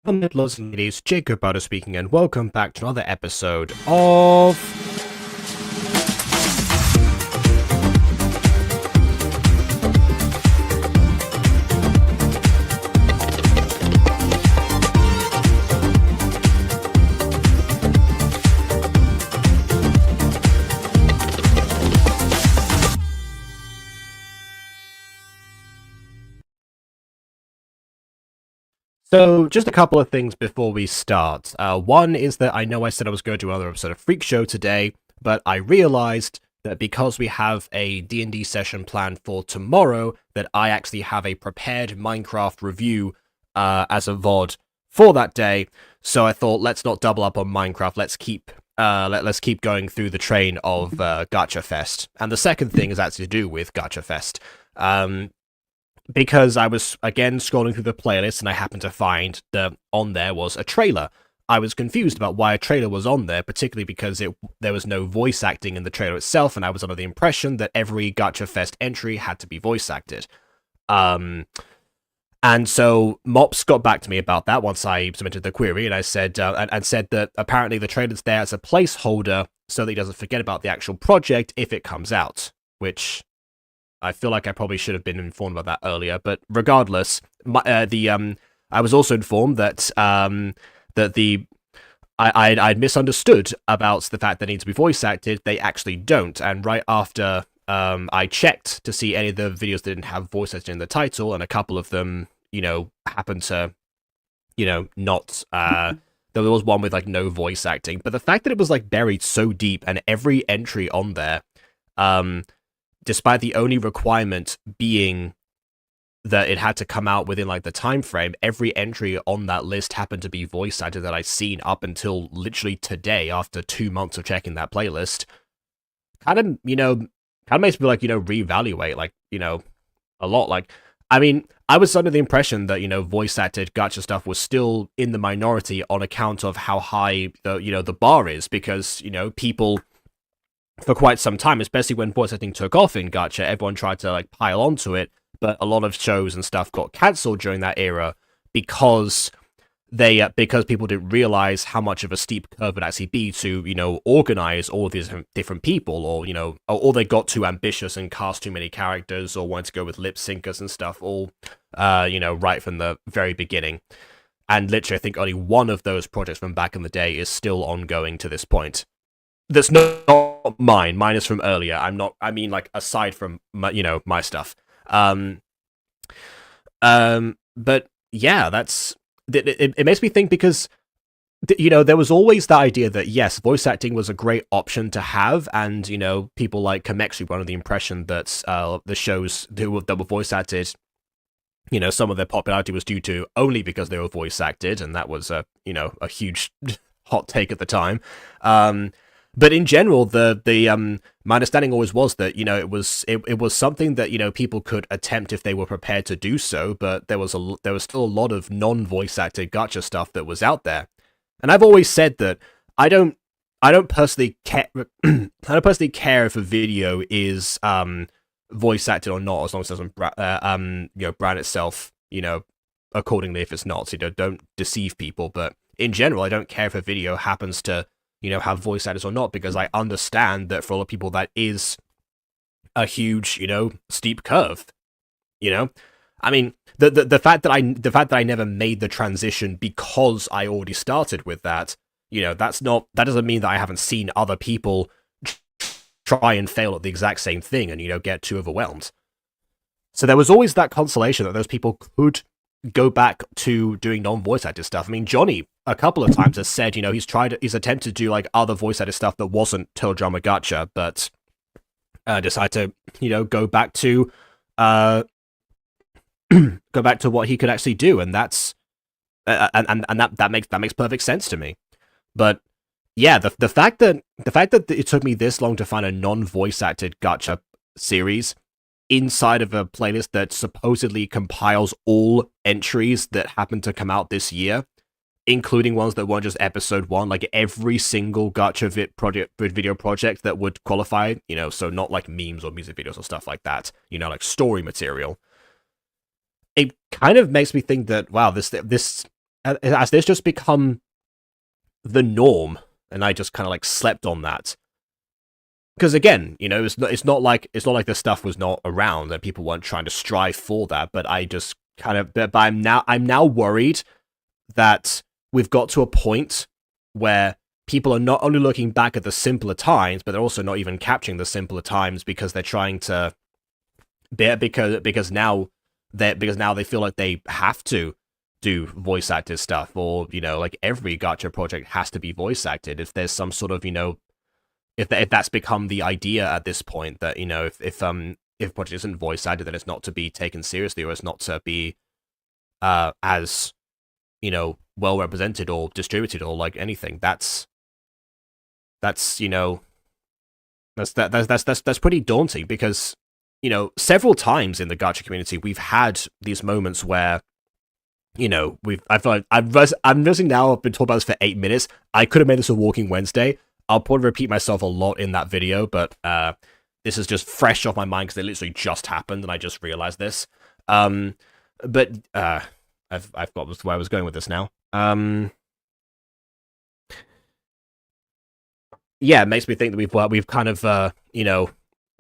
Lords and ladies, Jacob Butter speaking, and welcome back to another episode of... So, just a couple of things before we start. One is that I know I said I was going to do another episode of Freak Show today, but I realized that because we have a D&D session planned for tomorrow, that I actually have a prepared Minecraft review as a VOD for that day. So I thought, let's not double up on Minecraft. Let's keep going through the train of Gacha Fest. And the second thing is actually to do with Gacha Fest. Because I was, again, scrolling through the playlist and I happened to find that on there was a trailer. I was confused about why a trailer was on there, particularly because there was no voice acting in the trailer itself, and I was under the impression that every Gacha Fest entry had to be voice acted. And so Mops got back to me about that once I submitted the query, and I said and said that apparently the trailer's there as a placeholder so that he doesn't forget about the actual project if it comes out, which... I feel like I probably should have been informed about that earlier, but regardless, I was also informed that I'd misunderstood about the fact that they need to be voice acted. They actually don't, and right after I checked to see any of the videos that didn't have voice acting in the title, and a couple of them, happened to, not. There was one with like no voice acting, but the fact that it was like buried so deep, and every entry on there, despite the only requirement being that it had to come out within like the time frame, every entry on that list happened to be voice acted that I'd seen up until literally today, after 2 months of checking that playlist. Kind of makes me like, reevaluate, like, a lot. Like, I mean, I was under the impression that, voice acted gacha stuff was still in the minority on account of how high the bar is, because, people for quite some time, especially when voice acting took off in Gacha, everyone tried to like pile onto it, but a lot of shows and stuff got cancelled during that era because because people didn't realize how much of a steep curve it would actually be to organize all these different people, or they got too ambitious and cast too many characters, or wanted to go with lip syncers and stuff, all right from the very beginning. And literally, I think only one of those projects from back in the day is still ongoing to this point. That's not mine. Mine is from earlier. I mean, like, aside from my stuff. But yeah, that's it makes me think, because there was always that idea that yes, voice acting was a great option to have, and people like Mxchii were under the impression that the shows that were voice acted, some of their popularity was due to only because they were voice acted, and that was a huge hot take at the time. But in general, my understanding always was that it was something that people could attempt if they were prepared to do so. But there was still a lot of non-voice acted gacha stuff that was out there, and I've always said that I don't personally care. I don't personally care if a video is voice acted or not, as long as it doesn't brand itself accordingly if it's not. So don't deceive people. But in general, I don't care if a video happens to have voice actors or not, because I understand that for a lot of people that is a huge, steep curve. I mean, the fact that I never made the transition because I already started with that, that doesn't mean that I haven't seen other people try and fail at the exact same thing and get too overwhelmed. So there was always that consolation that those people could go back to doing non-voice acted stuff. I mean, Johnny a couple of times has said, he's attempted to do like other voice acted stuff that wasn't Toradrama Gacha, but decided to, go back to what he could actually do, and that's and that makes perfect sense to me. But yeah, the fact that it took me this long to find a non-voice acted gacha series inside of a playlist that supposedly compiles all entries that happen to come out this year, including ones that weren't just episode 1, like every single gacha video project that would qualify, so not like memes or music videos or stuff like that, like story material. It kind of makes me think that, wow, this has this just become the norm, and I just kind of like slept on that. Because again, you know, it's not like this stuff was not around and people weren't trying to strive for that. But I just kind of, but I'm now worried that we've got to a point where people are not only looking back at the simpler times, but they're also not even capturing the simpler times because they're trying to, because now they feel like they have to do voice acted stuff, or you know, like every gacha project has to be voice acted. If there's some sort of, you know, if that's become the idea at this point, that, you know, if a project isn't voice acted, then it's not to be taken seriously, or it's not to be as, you know, well represented or distributed or like anything. That's you know, that's pretty daunting, because, you know, several times in the gacha community we've had these moments where, you know, I feel like I'm noticing now, I've been talking about this for 8 minutes. I could have made this a Walking Wednesday. I'll probably repeat myself a lot in that video, but this is just fresh off my mind because it literally just happened and I just realized this. But I've got where I was going with this now. Yeah, it makes me think that we've kind of you know,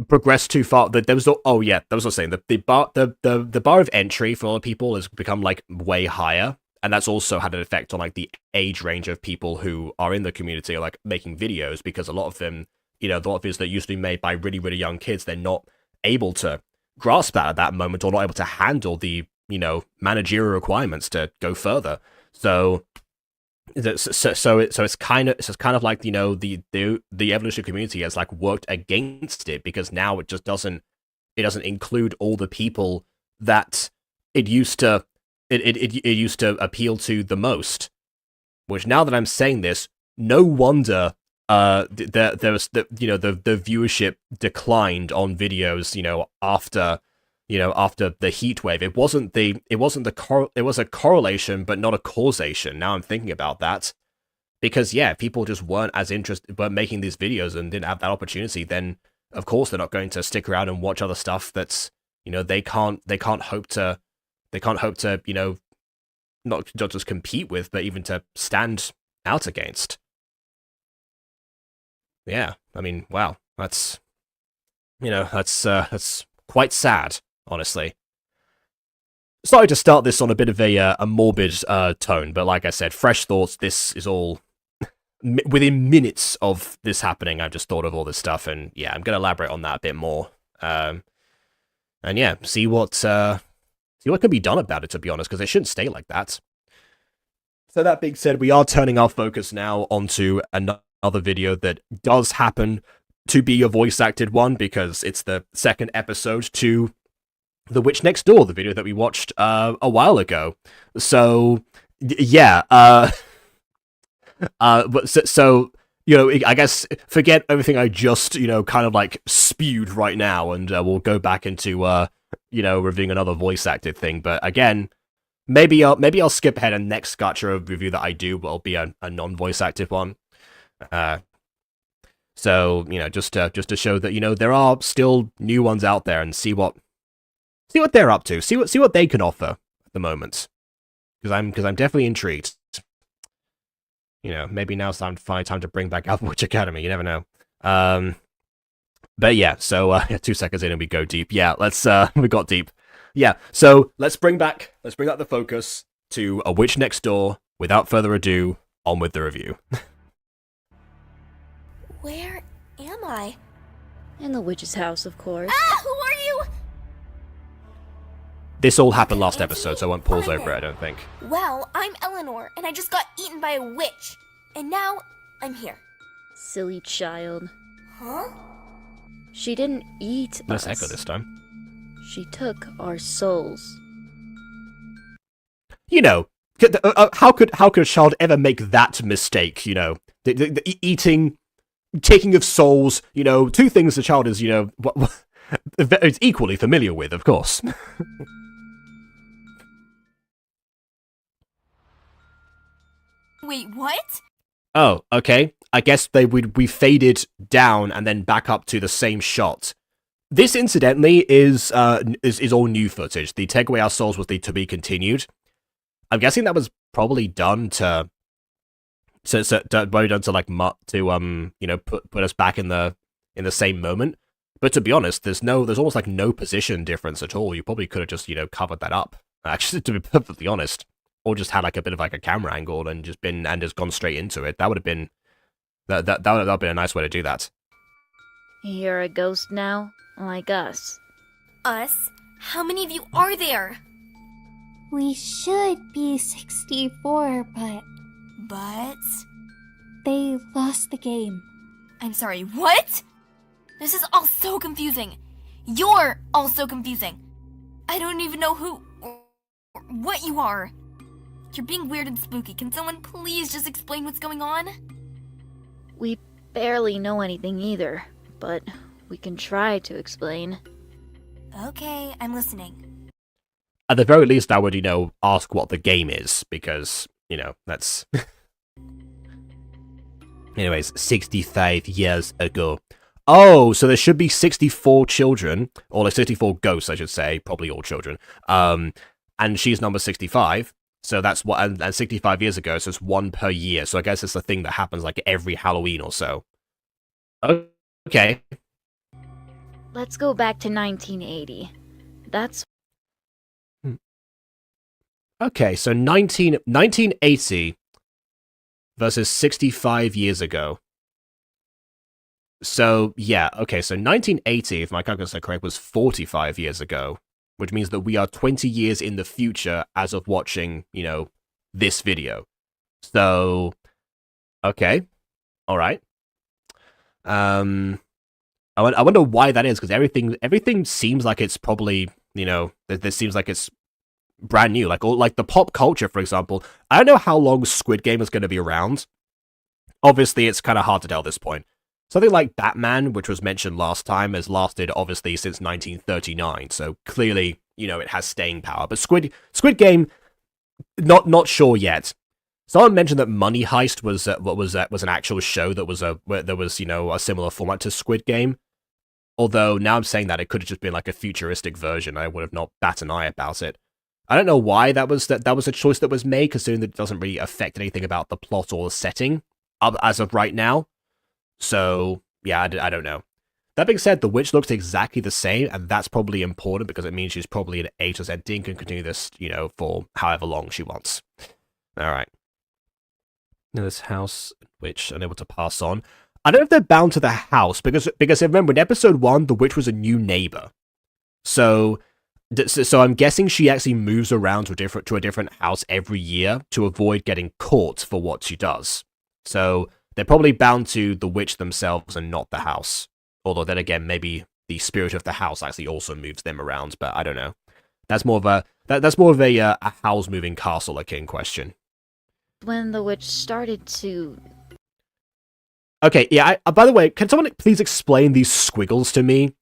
progressed too far. There was that was what I was saying. The bar of entry for a lot of people has become like way higher, and that's also had an effect on like the age range of people who are in the community, or like making videos, because a lot of them, you know, the lot of videos that used to be made by really, really young kids, they're not able to grasp that at that moment, or not able to handle the, you know, managerial requirements to go further. So it's kind of like, you know, the evolution community has like worked against it, because now it just doesn't include all the people that it used to appeal to the most. Which, now that I'm saying this, no wonder there was the viewership declined on videos, you know, after the heat wave. It was a correlation, but not a causation. Now I'm thinking about that, because yeah, people just weren't as interested, weren't making these videos and didn't have that opportunity. Then of course they're not going to stick around and watch other stuff that's, you know, they can't hope to, you know, not just compete with, but even to stand out against. Yeah, I mean, wow, that's, you know, that's quite sad, honestly. Sorry to start this on a bit of a morbid tone, but like I said, fresh thoughts. This is all within minutes of this happening. I just thought of all this stuff, and yeah, I'm gonna elaborate on that a bit more. And yeah, see what can be done about it, to be honest, because it shouldn't stay like that. So that being said, we are turning our focus now onto another video that does happen to be a voice-acted one, because it's the second episode to The Witch Next Door, the video that we watched a while ago. So, yeah, so, you know, I guess forget everything I just, you know, kind of like spewed right now, and we'll go back into, you know, reviewing another voice-acted thing. But again, maybe I'll skip ahead, and next Gacha review that I do will be a non-voice-acted one. So, you know, just to show that, you know, there are still new ones out there, and see what they're up to, see what they can offer at the moment, because I'm definitely intrigued. You know, maybe now's time to bring back Alpha Witch Academy. You never know. But yeah, so 2 seconds in and we go deep. Yeah, let's we got deep. Yeah, so let's bring back the focus to A Witch Next Door. Without further ado, on with the review. Where am I? In the witch's house, of course. Ah, who are you? This all happened last episode, so I won't pause over it, I don't think. Well, I'm Eleanor, and I just got eaten by a witch. And now, I'm here. Silly child. Huh? She didn't eat Let's us. echo this time. She took our souls. You know, how could a child ever make that mistake, you know? The eating, taking of souls, you know, two things the child is, you know, it's equally familiar with, of course. Wait, what? Oh, okay. I guess we faded down and then back up to the same shot. This, incidentally, is all new footage. The Take Away Our Souls was to be continued. I'm guessing that was probably done to probably done to like put us back in the same moment. But to be honest, there's almost like no position difference at all. You probably could have just covered that up. Actually, to be perfectly honest, or just had like a bit of like a camera angle and just gone straight into it. That would have been that would have been a nice way to do that. You're a ghost now, like us. Us? How many of you are there? We should be 64, but But... they lost the game. I'm sorry, what? This is all so confusing. You're all so confusing. I don't even know who or what you are. You're being weird and spooky. Can someone please just explain what's going on? We barely know anything either, but we can try to explain. Okay, I'm listening. At the very least, I would, ask what the game is, because, that's... Anyways, 65 years ago. Oh, so there should be 64 children, or like 64 ghosts, I should say, probably all children. And she's number 65, so that's what, and 65 years ago, so it's one per year, so I guess it's a thing that happens like every Halloween or so. Okay. Let's go back to 1980. That's... Okay, so 1980 versus 65 years ago. So, yeah, okay, so 1980, if my calculations are correct, was 45 years ago, which means that we are 20 years in the future as of watching, this video. So, okay, alright. I wonder why that is, because everything seems like it's probably, this seems like it's brand new, like the pop culture, for example. I don't know how long Squid Game is going to be around. Obviously, it's kind of hard to tell at this point. Something like Batman, which was mentioned last time, has lasted, obviously, since 1939, so clearly, it has staying power. But Squid Game, not sure yet. Someone mentioned that Money Heist was an actual show that was a similar format to Squid Game. Although, now I'm saying that it could have just been like a futuristic version. I would have not bat an eye about it. I don't know why that was a choice that was made, considering that it doesn't really affect anything about the plot or the setting, as of right now. So, yeah, I don't know. That being said, the witch looks exactly the same, and that's probably important because it means she's probably an A to Z and can continue this, for however long she wants. Alright. Now this house, witch, unable to pass on. I don't know if they're bound to the house, because remember, in episode 1, the witch was a new neighbor. So I'm guessing she actually moves around to a different house every year to avoid getting caught for what she does. So they're probably bound to the witch themselves and not the house. Although then again, maybe the spirit of the house actually also moves them around, but I don't know. That's more of a house moving castle akin question. when the witch started to... Okay, yeah, by the way, can someone please explain these squiggles to me?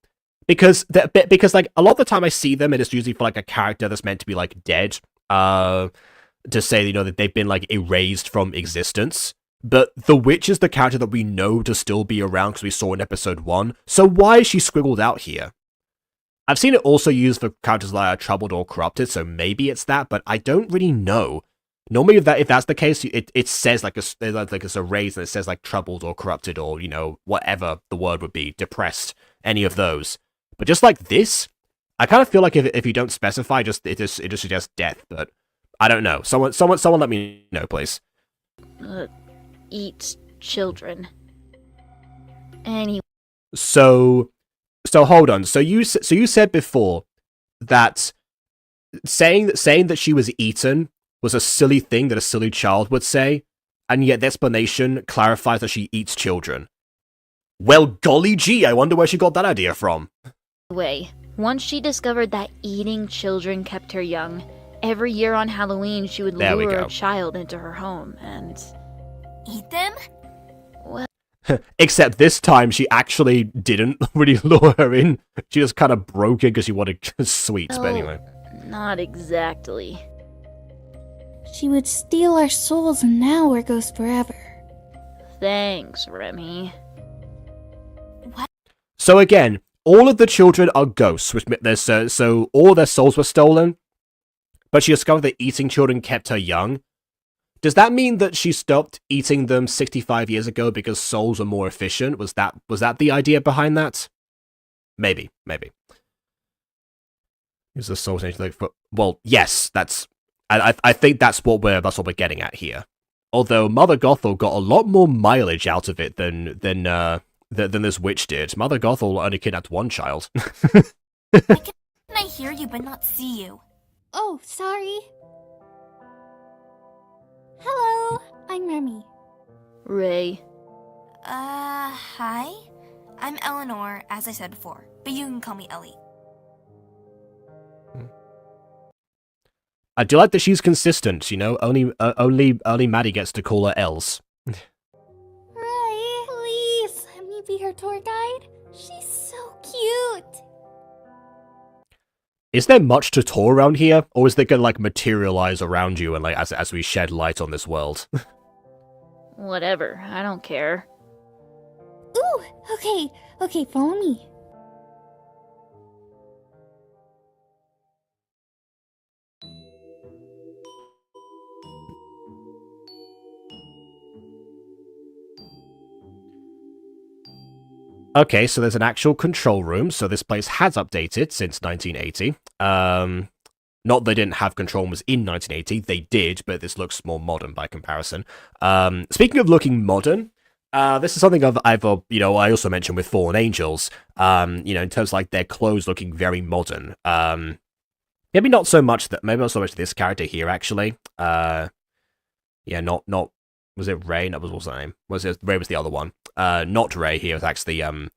Because like, a lot of the time I see them, and it's usually for, like, a character that's meant to be, like, dead, to say, that they've been, like, erased from existence. But the witch is the character that we know to still be around because we saw in episode 1, so why is she squiggled out here? I've seen it also used for characters like troubled or corrupted, so maybe it's that, but I don't really know. Normally, if that's the case, it says like it's a raise and it says like troubled or corrupted or whatever the word would be, depressed, any of those. But just like this, I kind of feel like if you don't specify, it just suggests death. But I don't know. Someone let me know, please. Eat children. Anyway. So hold on. So you said before that saying that she was eaten was a silly thing that a silly child would say, and yet the explanation clarifies that she eats children. Well, golly gee, I wonder where she got that idea from. Once she discovered that eating children kept her young, every year on Halloween she would lure a child into her home and... Eat them? Well... Except this time she actually didn't really lure her in. She just kind of broke it because she wanted sweets, but anyway. Not exactly. She would steal our souls and now we're ghosts forever. Thanks, Remy. What? So again, all of the children are ghosts, which so all their souls were stolen. but she discovered that eating children kept her young. Does that mean that she stopped eating them 65 years ago because souls were more efficient? Was that the idea behind that? Maybe. Is the soul like for? Well, yes. I think that's what we're getting at here. Although Mother Gothel got a lot more mileage out of it than this witch did. Mother Gothel only kidnapped one child. Why can I hear you but not see you? Oh, sorry. Hello, I'm Remy. Ray. Hi? I'm Eleanor, as I said before, but you can call me Ellie. I do like that she's consistent, you know? Only Maddie gets to call her Els. Ray, please, let me be her tour guide. She's so cute. Is there much to tour around here? Or is it gonna, like, materialize around you and, like, as we shed light on this world? Whatever, I don't care. Ooh, okay, follow me. Okay, so there's an actual control room, so this place has updated since 1980. Not they didn't have control rooms in 1980, they did, but this looks more modern by comparison. Speaking of looking modern, this is something I've I also mentioned with Fallen Angels, in terms of, like, their clothes looking very modern. Maybe not so much this character here, actually. Not was it Ray? That was what's her name? Ray was the other one. Not Ray here. It's actually it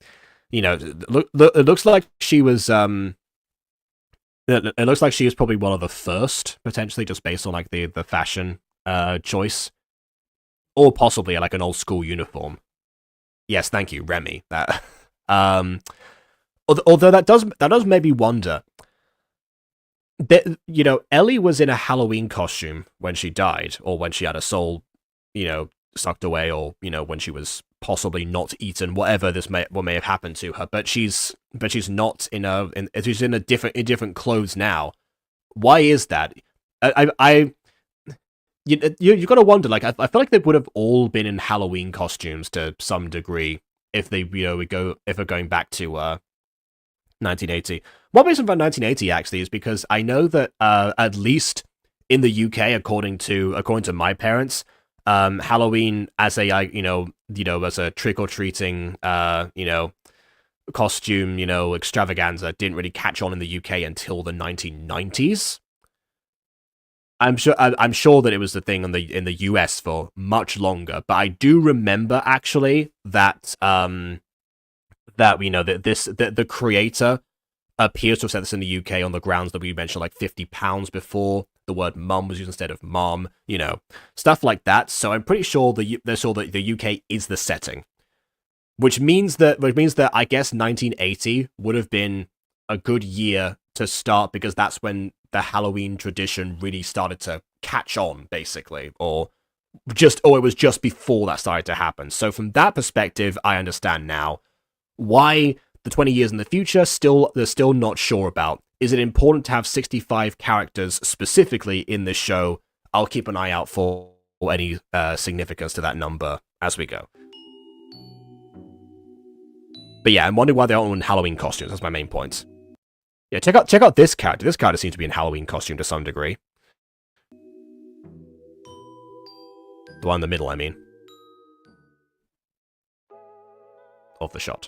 looks like she was it looks like she was probably one of the first, potentially, just based on, like, the fashion choice, or possibly like an old school uniform. Yes, thank you, Remy. That although that does maybe wonder. Ellie was in a Halloween costume when she died, or when she had her soul, sucked away, or when she was possibly not eaten, whatever what may have happened to her. But she's not she's in different clothes now. Why is that? You've got to wonder. Like, I feel like they would have all been in Halloween costumes to some degree if they if we're going back to 1980. One reason about 1980 actually is because I know that at least in the UK, according to my parents, Halloween as a as a trick or treating costume extravaganza didn't really catch on in the UK until the 1990s. I'm sure that it was the thing in the US for much longer, but I do remember actually that the creator appears to have said this in the UK on the grounds that we mentioned, like £50 before. The word mum was used instead of mom, stuff like that. So I'm pretty sure the UK is the setting, which means that I guess 1980 would have been a good year to start, because that's when the Halloween tradition really started to catch on, basically, or it was just before that started to happen. So from that perspective, I understand now why the 20 years in the future they're still not sure about. Is it important to have 65 characters specifically in this show? I'll keep an eye out for any significance to that number as we go. But yeah, I'm wondering why they aren't in Halloween costumes. That's my main point. Yeah, check out this character. This character seems to be in Halloween costume to some degree. The one in the middle, I mean. Of the shot.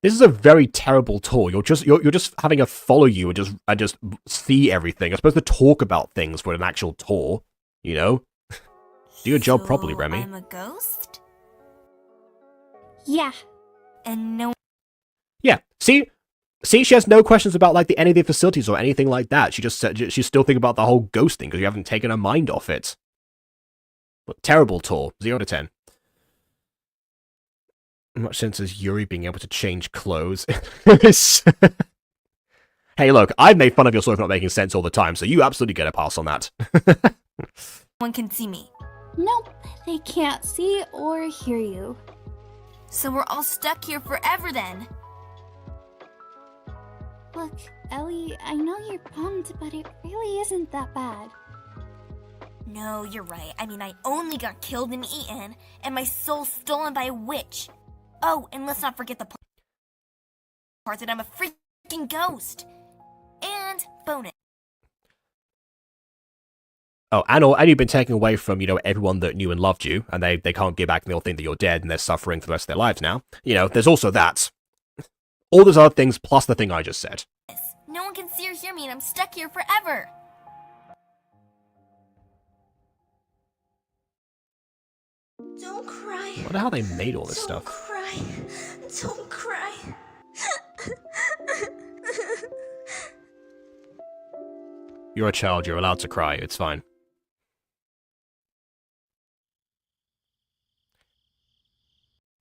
This is a very terrible tour. You're just having a follow you and just see everything. You're supposed to talk about things for an actual tour, Do your job properly, Remy. I'm a ghost? Yeah. And no. Yeah. See, she has no questions about, like, any of the facilities or anything like that. She just said she's still thinking about the whole ghost thing because you haven't taken her mind off it. But terrible tour. 0 to 10. Much sense as Yuri being able to change clothes. Hey, look, I've made fun of your story for not making sense all the time, so you absolutely get a pass on that. One can see me. Nope, they can't see or hear you. So we're all stuck here forever then. Look, Ellie, I know you're bummed, but it really isn't that bad. No, you're right. I mean, I only got killed and eaten, and my soul stolen by a witch. Oh, and let's not forget the part that I'm a freaking ghost. And bonus. Oh, and you've been taken away from, everyone that knew and loved you, and they can't get back and they'll think that you're dead and they're suffering for the rest of their lives now. There's also that. All those other things plus the thing I just said. No one can see or hear me and I'm stuck here forever. Don't cry. I wonder how they made all this stuff. Don't cry. You're a child, you're allowed to cry, it's fine.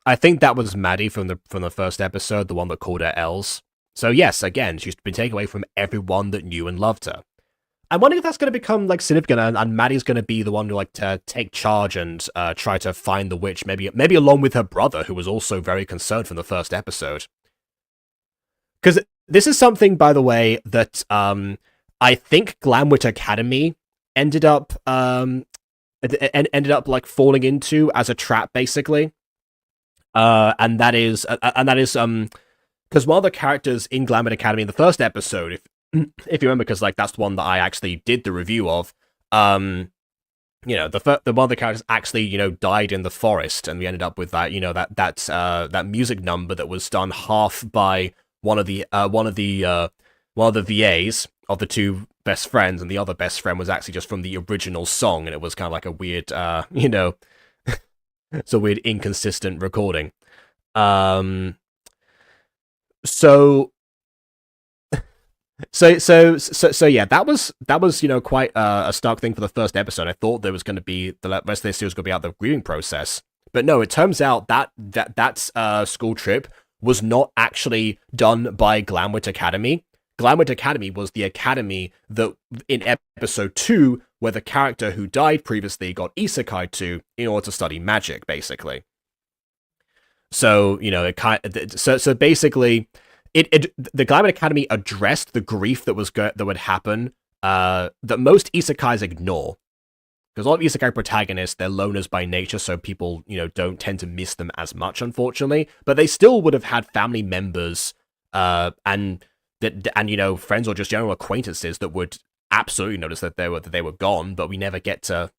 I think that was Maddie from the first episode, the one that called her Els. So yes, again, she's been taken away from everyone that knew and loved her. I'm wondering if that's going to become significant, and Maddie's going to be the one to take charge and try to find the witch, maybe along with her brother, who was also very concerned from the first episode. Because this is something, by the way, that I think Glamwit Academy ended up falling into as a trap, basically. And that is because one of the characters in Glamwit Academy in the first episode, if you remember, because that's the one that I actually did the review of, the one of the characters actually died in the forest, and we ended up with that that music number that was done half by one of the VAs of the two best friends, and the other best friend was actually just from the original song, and it was kind of like a weird it's a weird inconsistent recording. So yeah, that was quite a stark thing for the first episode. I thought there was going to be the rest of this series was going to be out the grieving process, but no, it turns out that school trip was not actually done by Glamwit Academy. Glamwit Academy was the academy that in episode 2, where the character who died previously got isekai to in order to study magic, basically. So so basically, the Glamwit Academy addressed the grief that would happen that most isekais ignore, because a lot of isekai protagonists, they're loners by nature, so people don't tend to miss them as much, unfortunately. But they still would have had family members and friends or just general acquaintances that would absolutely notice that they were gone, but we never get to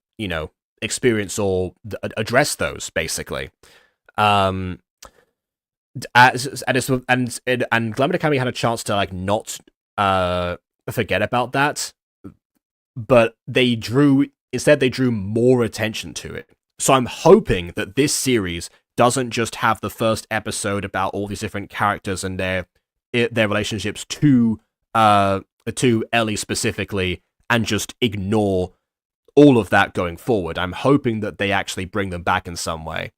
experience or address those, basically. And Glamwit Academy had a chance to not forget about that, but they drew more attention to it. So I'm hoping that this series doesn't just have the first episode about all these different characters and their relationships to Ellie specifically, and just ignore all of that going forward. I'm hoping that they actually bring them back in some way.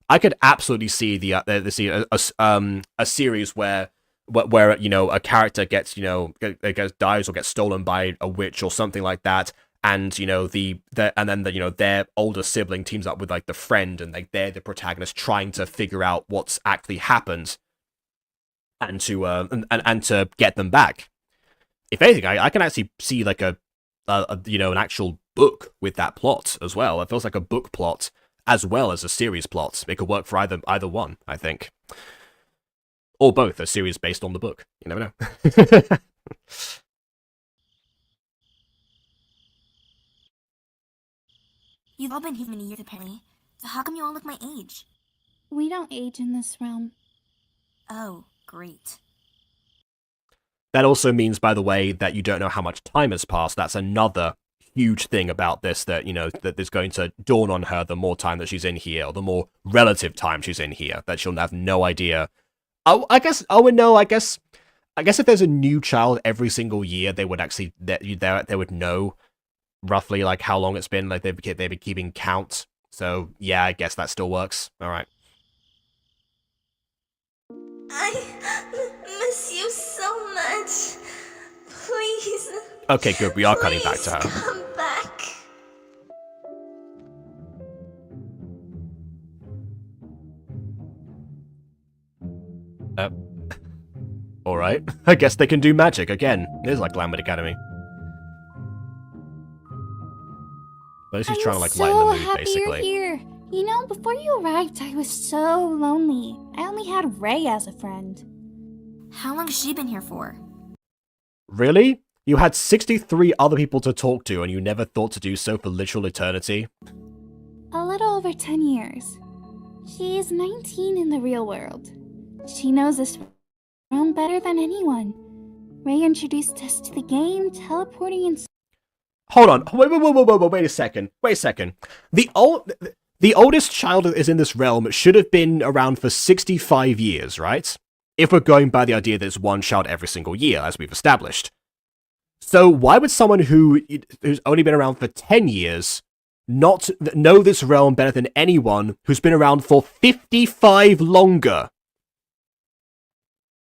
I could absolutely see a series where a character gets dies or gets stolen by a witch or something like that, and their older sibling teams up with the friend, and they're the protagonist trying to figure out what's actually happened, and to get them back. If anything, I can actually see an actual book with that plot as well. It feels like a book plot as well as a series plot. It could work for either one, I think, or both. A series based on the book. You never know. You've all been here many years, apparently. So how come you all look my age? We don't age in this realm. Oh, great. That also means, by the way, that you don't know how much time has passed. That's another huge thing about this, that that is going to dawn on her the more time that she's in here, or the more relative time she's in here, that she'll have no idea. I guess if there's a new child every single year, they would actually they would know roughly how long it's been. They'd be keeping count. So yeah, I guess that still works. All right. I miss you so much. Please. Okay, good. We are cutting back to her. Come back. alright. I guess they can do magic again. It is like Glamwood Academy. But she's trying to like lighten the mood, happy basically. You're here. You know, before you arrived, I was so lonely. I only had Ray as a friend. How long has she been here for? Really? You had 63 other people to talk to, and you never thought to do so for literal eternity? A little over 10 years. She's 19 in the real world. She knows this realm better than anyone. Ray introduced us to the game, teleporting and... Hold on. Wait a second. The oldest child is in this realm should have been around for 65 years, right? If we're going by the idea that it's one child every single year, as we've established. So why would someone who's only been around for 10 years not know this realm better than anyone who's been around for 55 longer?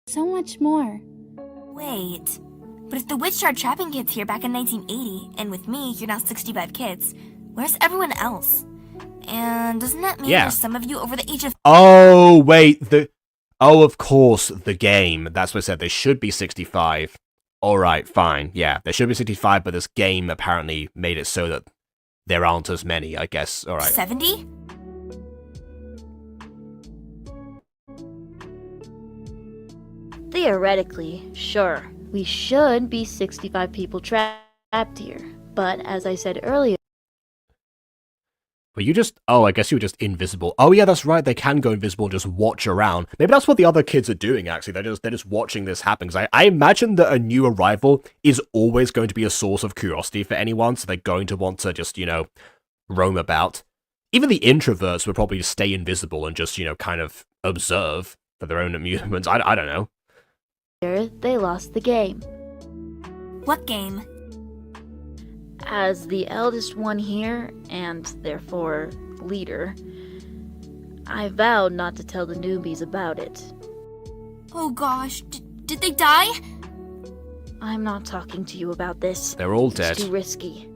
So much more. Wait, but if the witch started trapping kids here back in 1980, and with me, you're now 65 kids, where's everyone else? And doesn't that mean there's some of you over the age of... Oh, wait, of course, the game. That's what I said, they should be 65. Alright, fine, yeah, they should be 65, but this game apparently made it so that there aren't as many, I guess, alright. 70? Theoretically, sure. We should be 65 people trapped here. But as I said earlier... But I guess you were just invisible. Oh yeah, that's right, they can go invisible and just watch around. Maybe that's what the other kids are doing, actually. They're just watching this happen. Because I imagine that a new arrival is always going to be a source of curiosity for anyone, so they're going to want to just, roam about. Even the introverts would probably stay invisible and just, kind of observe for their own amusement. I don't know. They lost the game. What game? As the eldest one here, and therefore leader, I vowed not to tell the newbies about it. Oh gosh, did they die? I'm not talking to you about this. They're all dead. It's too risky.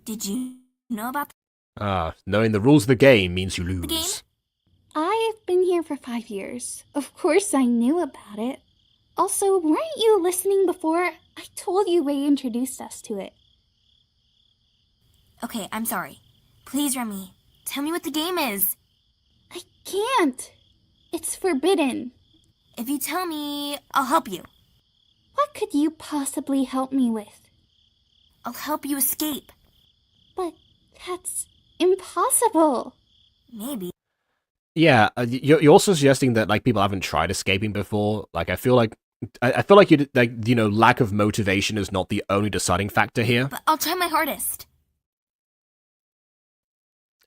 Did you know about Knowing the rules of the game means you lose. the game? I've been here for 5 years. Of course I knew about it. Also, weren't you listening before? I told you Ray introduced us to it. Okay, I'm sorry. Please, Remy, tell me what the game is. I can't. It's forbidden. If you tell me, I'll help you. What could you possibly help me with? I'll help you escape. But that's impossible. Maybe. Yeah, you're also suggesting that like people haven't tried escaping before. Like I feel like you lack of motivation is not the only deciding factor here. But I'll try my hardest.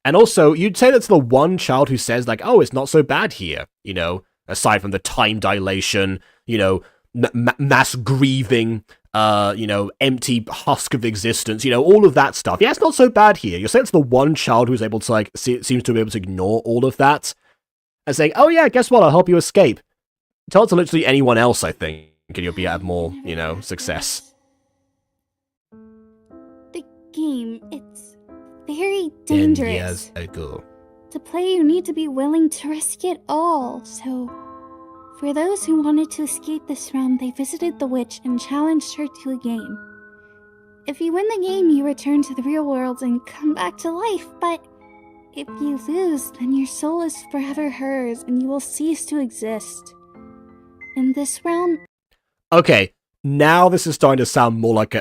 And also, you'd say that's the one child who says like, "Oh, it's not so bad here." Aside from the time dilation, mass grieving, empty husk of existence, all of that stuff. Yeah, it's not so bad here. You're saying it's the one child who's able to seems to be able to ignore all of that and saying, "Oh yeah, guess what? I'll help you escape." Tell it to literally anyone else, I think, and you'll have more, success. The game, it's very dangerous. 10 years ago. To play, you need to be willing to risk it all. So, for those who wanted to escape this realm, they visited the witch and challenged her to a game. If you win the game, you return to the real world and come back to life, but if you lose, then your soul is forever hers and you will cease to exist. In this realm... Okay, now this is starting to sound more like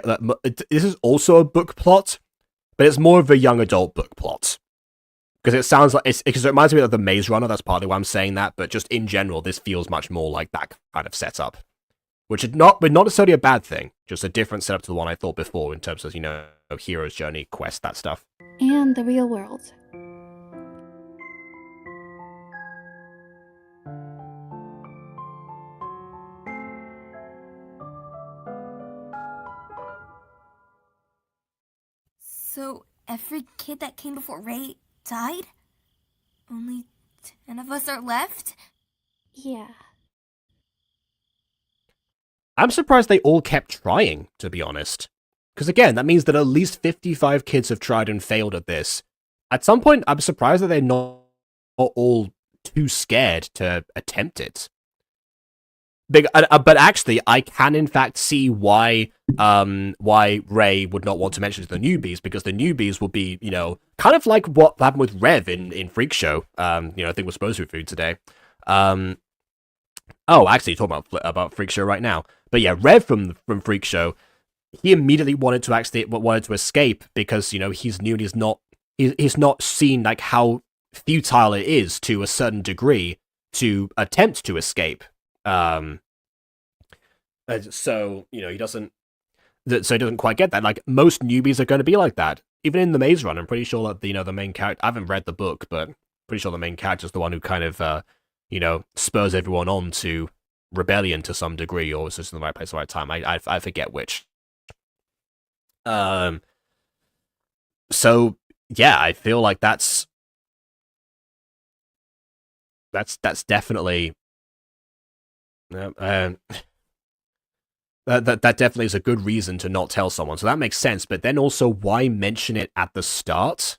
this is also a book plot, but it's more of a young adult book plot. Because it sounds like because it reminds me of the Maze Runner. That's partly why I'm saying that. But just in general, this feels much more like that kind of setup, which is not necessarily a bad thing. Just a different setup to the one I thought before in terms of hero's journey, quest, that stuff. And the real world. So every kid that came before Ray died? Only 10 of us are left? Yeah. I'm surprised they all kept trying, to be honest. Because again, that means that at least 55 kids have tried and failed at this. At some point, I'm surprised that they're not all too scared to attempt it. But actually, I can in fact see why Ray would not want to mention it to the newbies, because the newbies will be, you know, kind of like what happened with Rev in Freak Show. You know, I think we're supposed to be food today. Oh, actually, talking about Freak Show right now. But yeah, Rev from Freak Show, he immediately wanted to escape because, you know, he's new and he's not seen like how futile it is to a certain degree to attempt to escape. So, you know, he doesn't quite get that. Like, most newbies are going to be like that. Even in the Maze Run, I'm pretty sure that, you know, the main character, I haven't read the book, but pretty sure the main character is the one who kind of, you know, spurs everyone on to rebellion to some degree, or is just in the right place at the right time. I forget which. So, yeah, I feel like that's definitely... That definitely is a good reason to not tell someone, so that makes sense, but then also, why mention it at the start?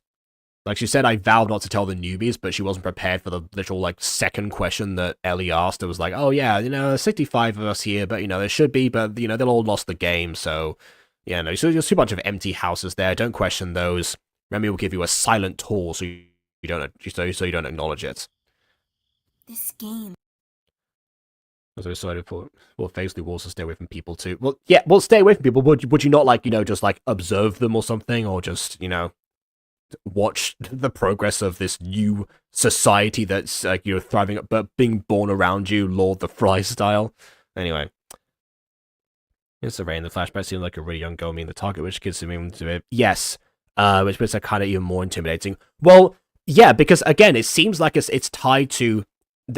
Like she said, I vowed not to tell the newbies, but she wasn't prepared for the literal, like, second question that Ellie asked. It was like, oh yeah, you know, there's 65 of us here, but, you know, there should be, but, you know, they'll all lost the game, so, yeah, no, so there's a bunch of empty houses there, don't question those. Remy will give you a silent tour so you don't acknowledge it. This game. I was excited for, well, Faceley will also stay away from people too. Well, yeah, well, stay away from people. Would you not, like, you know, just, like, observe them or something? Or just, you know, watch the progress of this new society that's, like, you know, thriving, but being born around you, Lord the Fly style? Anyway. It's the rain. The flashback seemed like a really young girl, the target, which kids seem to it. Yes. Which makes it kind of even more intimidating. Well, yeah, because, again, it seems like it's tied to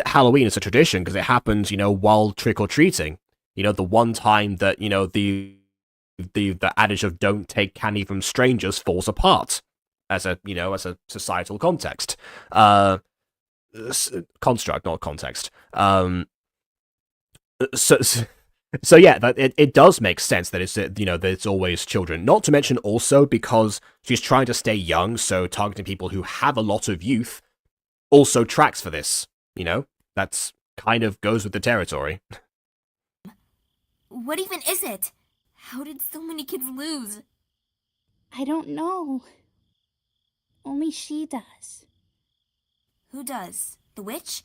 Halloween as a tradition, because it happens, you know, while trick-or-treating. You know, the one time that, you know, the adage of don't take candy from strangers falls apart as a, you know, as a societal context. Construct, not context. So yeah, it does make sense that it's, you know, that it's always children. Not to mention also because she's trying to stay young, so targeting people who have a lot of youth also tracks for this. You know, that's kind of goes with the territory. What even is it? How did so many kids lose? I don't know. Only she does. Who does? The witch?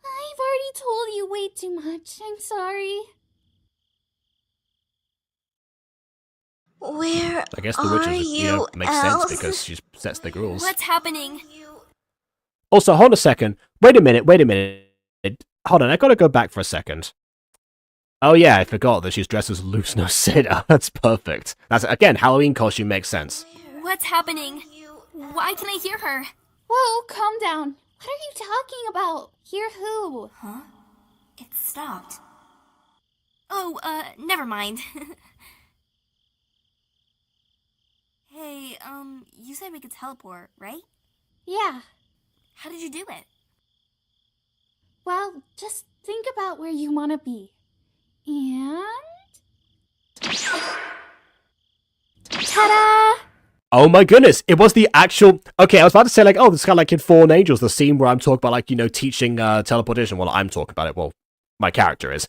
I've already told you way too much. I'm sorry. Where I guess the witch is, you know, makes sense Elf? because she sets the rules. What's happening? Also, hold a second. Wait a minute. Hold on, I gotta go back for a second. Oh yeah, I forgot that she's dressed as Loose Nose Sitter. That's perfect. That's, again, Halloween costume makes sense. What's happening? Why can I hear her? Whoa, calm down. What are you talking about? Hear who? Huh? It stopped. Oh, never mind. Hey, you said we could teleport, right? Yeah. How did you do it? Well, just think about where you want to be. And... ta-da! Oh my goodness, it was the actual... Okay, I was about to say, like, oh, this is kind of like in Fallen Angels, the scene where I'm talking about, like, you know, teaching teleportation. Well, I'm talking about it. Well, my character is.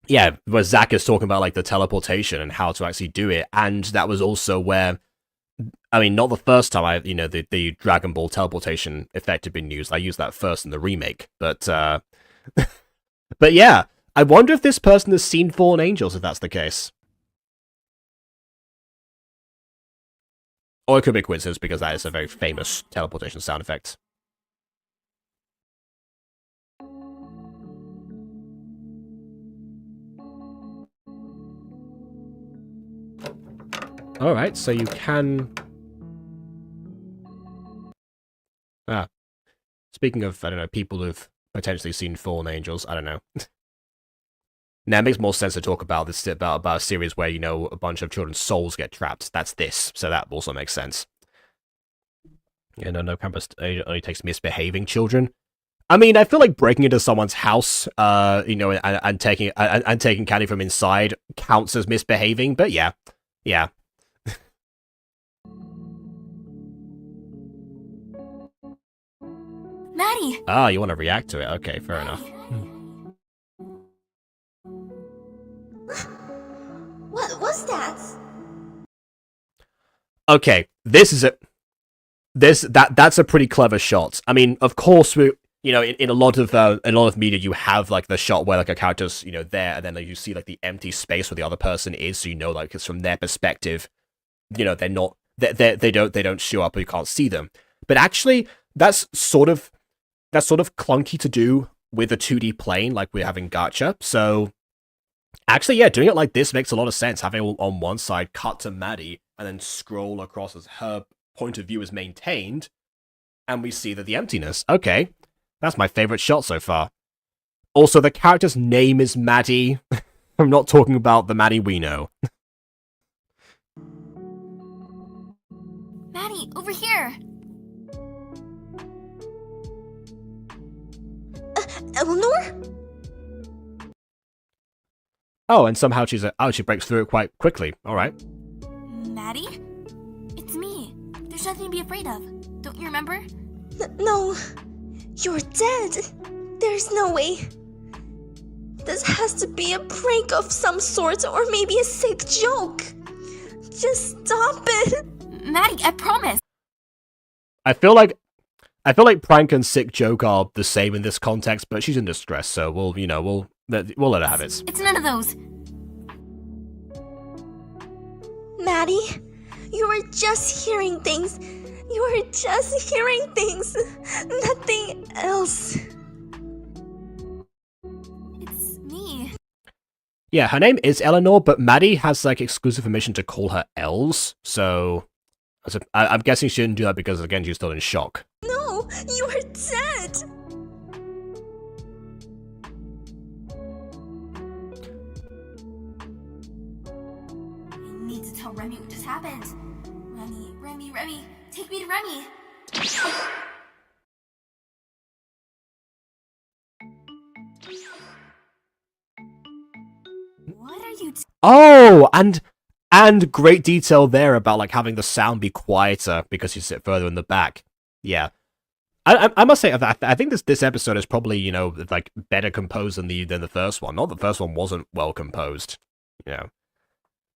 Yeah, where Zach is talking about, like, the teleportation and how to actually do it. And that was also where... I mean, not the first time the Dragon Ball teleportation effect had been used. I used that first in the remake. But, but yeah, I wonder if this person has seen Fallen Angels, if that's the case. Or it could be coincidence, because that is a very famous teleportation sound effect. Alright, so you can... Speaking of, I don't know, people who've potentially seen Fallen Angels, I don't know. Now, it makes more sense to talk about this, about a series where, you know, a bunch of children's souls get trapped. That's this, so that also makes sense. Yeah, no campus only takes misbehaving children. I mean, I feel like breaking into someone's house, you know, and taking candy from inside counts as misbehaving, but yeah. Maddie! Ah, you want to react to it? Okay, fair enough. What was that? Okay, that's a pretty clever shot. I mean, of course, in a lot of media, you have like the shot where like a character's there, and then like, you see like the empty space where the other person is, so like it's from their perspective. They're not they don't show up, or you can't see them. But actually, that's sort of clunky to do with a 2D plane like we have in Gacha. So actually, yeah, doing it like this makes a lot of sense. Having it on one side, cut to Maddie, and then scroll across as her point of view is maintained, and we see the emptiness. Okay, that's my favorite shot so far. Also, the character's name is Maddie. I'm not talking about the Maddie we know. Maddie, over here! Eleanor? Oh, and somehow she breaks through it quite quickly. Alright. Maddie? It's me. There's nothing to be afraid of. Don't you remember? No. You're dead. There's no way. This has to be a prank of some sort, or maybe a sick joke. Just stop it. Maddie, I promise. I feel like prank and sick joke are the same in this context, but she's in distress, so we'll let her have it. It's none of those. Maddie, you were just hearing things. You were just hearing things. Nothing else. It's me. Yeah, her name is Eleanor, but Maddie has like exclusive permission to call her Els, so I'm guessing she didn't do that because, again, she's still in shock. No, you are dead. I need to tell Remy what just happened. Remy, take me to Remy. What are you Oh, and great detail there about like having the sound be quieter because you sit further in the back. Yeah, I must say I think this episode is probably like better composed than the first one. Not the first one wasn't well composed,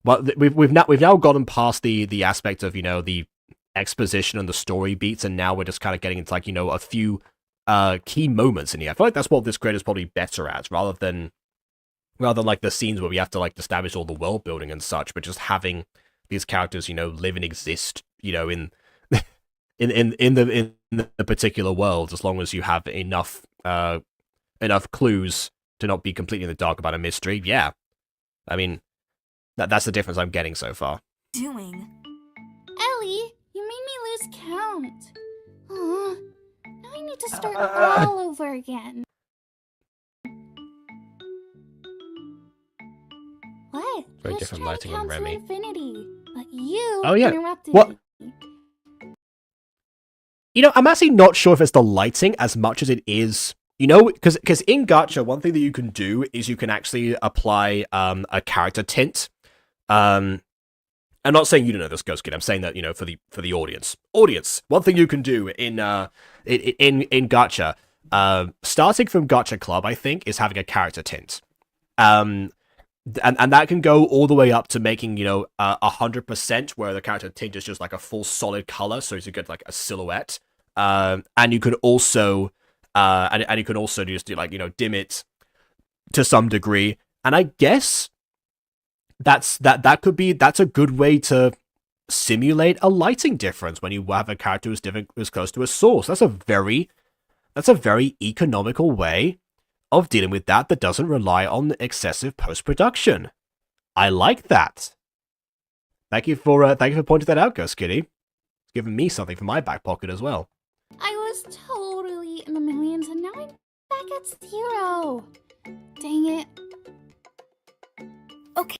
But we've now gotten past the aspect of the exposition and the story beats, and now we're just kind of getting into like a few key moments in here. I feel like that's what this creator is probably better at, rather than like the scenes where we have to like establish all the world building and such, but just having these characters live and exist in the particular world, as long as you have enough clues to not be completely in the dark about a mystery. Yeah, I mean that's the difference I'm getting so far. doing? Ellie, you made me lose count. Aw, now I need to start all over again. What? Very I was different trying to lighting on count to Remy. infinity, but you Oh, yeah. interrupted What? me. I'm actually not sure if it's the lighting as much as it is, because in Gacha, one thing that you can do is you can actually apply a character tint. I'm not saying you don't know this, Ghost Kid. I'm saying that for the audience. One thing you can do in Gacha, starting from Gacha Club, I think, is having a character tint. And that can go all the way up to making 100%, where the character tint is just like a full solid color, so you get like a silhouette. And you can also just do like dim it to some degree. And I guess that's a good way to simulate a lighting difference when you have a character who's close to a source. That's a very economical way of dealing with that doesn't rely on excessive post-production. I like that. Thank you for pointing that out, Ghost Kitty. It's given me something from my back pocket as well. I was totally in the millions, and now I'm back at 0. Dang it. Okay.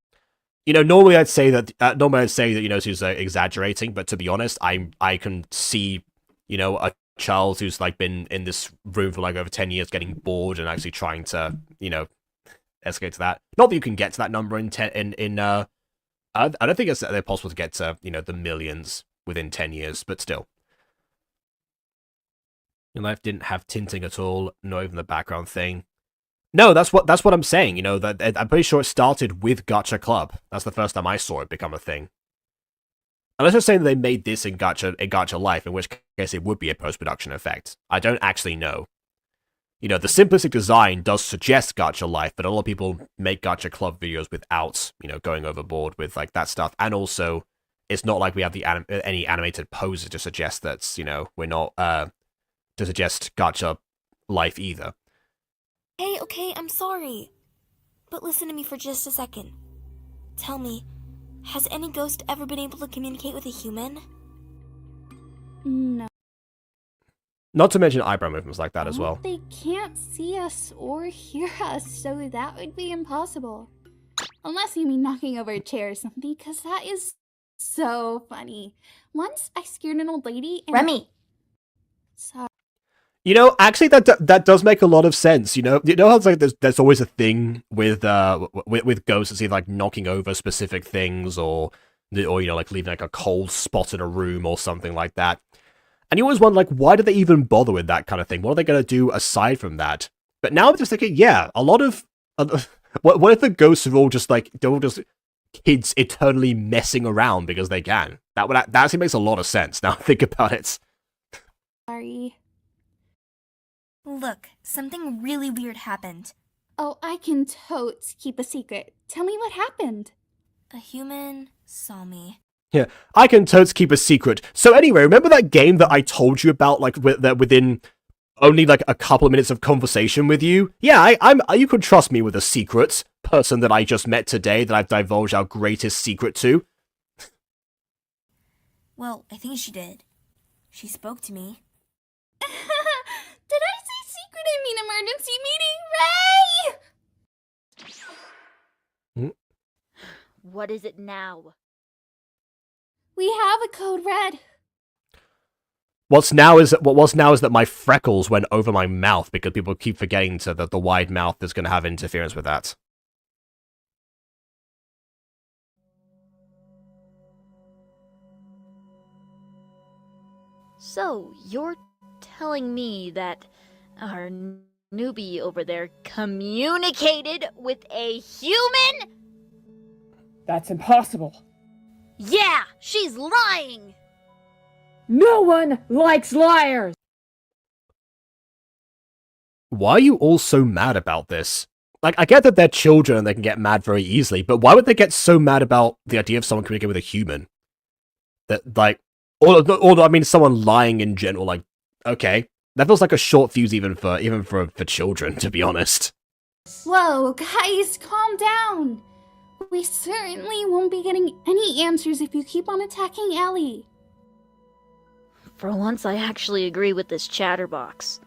Normally I'd say that she's exaggerating, but to be honest, I can see a child who's like been in this room for like over 10 years getting bored and actually trying to escalate to that. Not that you can get to that number in I don't think it's possible to get to the millions within 10 years, but still. Your life didn't have tinting at all, not even the background thing. No, that's what I'm saying. You know, that I'm pretty sure it started with Gacha Club. That's the first time I saw it become a thing. Unless you're saying that they made this in Gacha Life, in which case it would be a post-production effect. I don't actually know. You know, the simplistic design does suggest Gacha Life, but a lot of people make Gacha Club videos without, you know, going overboard with like that stuff. And also, it's not like we have any animated poses to suggest that, you know, we're not to suggest Gacha Life either. Hey, okay, I'm sorry. But listen to me for just a second. Tell me, has any ghost ever been able to communicate with a human? No. Not to mention eyebrow movements like that as well. They can't see us or hear us, so that would be impossible. Unless you mean knocking over a chair or something, because that is so funny. Once I scared an old lady and... Remy! Sorry. You know, actually, that does make a lot of sense. You know how it's like there's always a thing with ghosts, it's either like knocking over specific things or you know, like leaving like a cold spot in a room or something like that. And you always wonder, like, why do they even bother with that kind of thing? What are they going to do aside from that? But now I'm just thinking, yeah, a lot of what if the ghosts are all just like they're all just kids eternally messing around because they can? That actually makes a lot of sense now. Think about it. Sorry. Look, something really weird happened. Oh, I can totes keep a secret. Tell me what happened. A human saw me. Yeah, I can totes keep a secret. So anyway, remember that game that I told you about, like, that within only, like, a couple of minutes of conversation with you? Yeah, you could trust me with a secret. Person that I just met today that I've divulged our greatest secret to. Well, I think she did. She spoke to me. Did I say secret? I mean emergency meeting, Ray! What is it now? We have a code red. What's now is that my freckles went over my mouth because people keep forgetting that the wide mouth is going to have interference with that. So, you're telling me that our newbie over there communicated with a human? That's impossible. Yeah, she's lying! No one likes liars! Why are you all so mad about this? Like, I get that they're children and they can get mad very easily, but why would they get so mad about the idea of someone communicating with a human? That, like, or I mean, someone lying in general, like, okay. That feels like a short fuse even for children, to be honest. Whoa, guys, calm down. We certainly won't be getting any answers if you keep on attacking Ellie. For once, I actually agree with this chatterbox.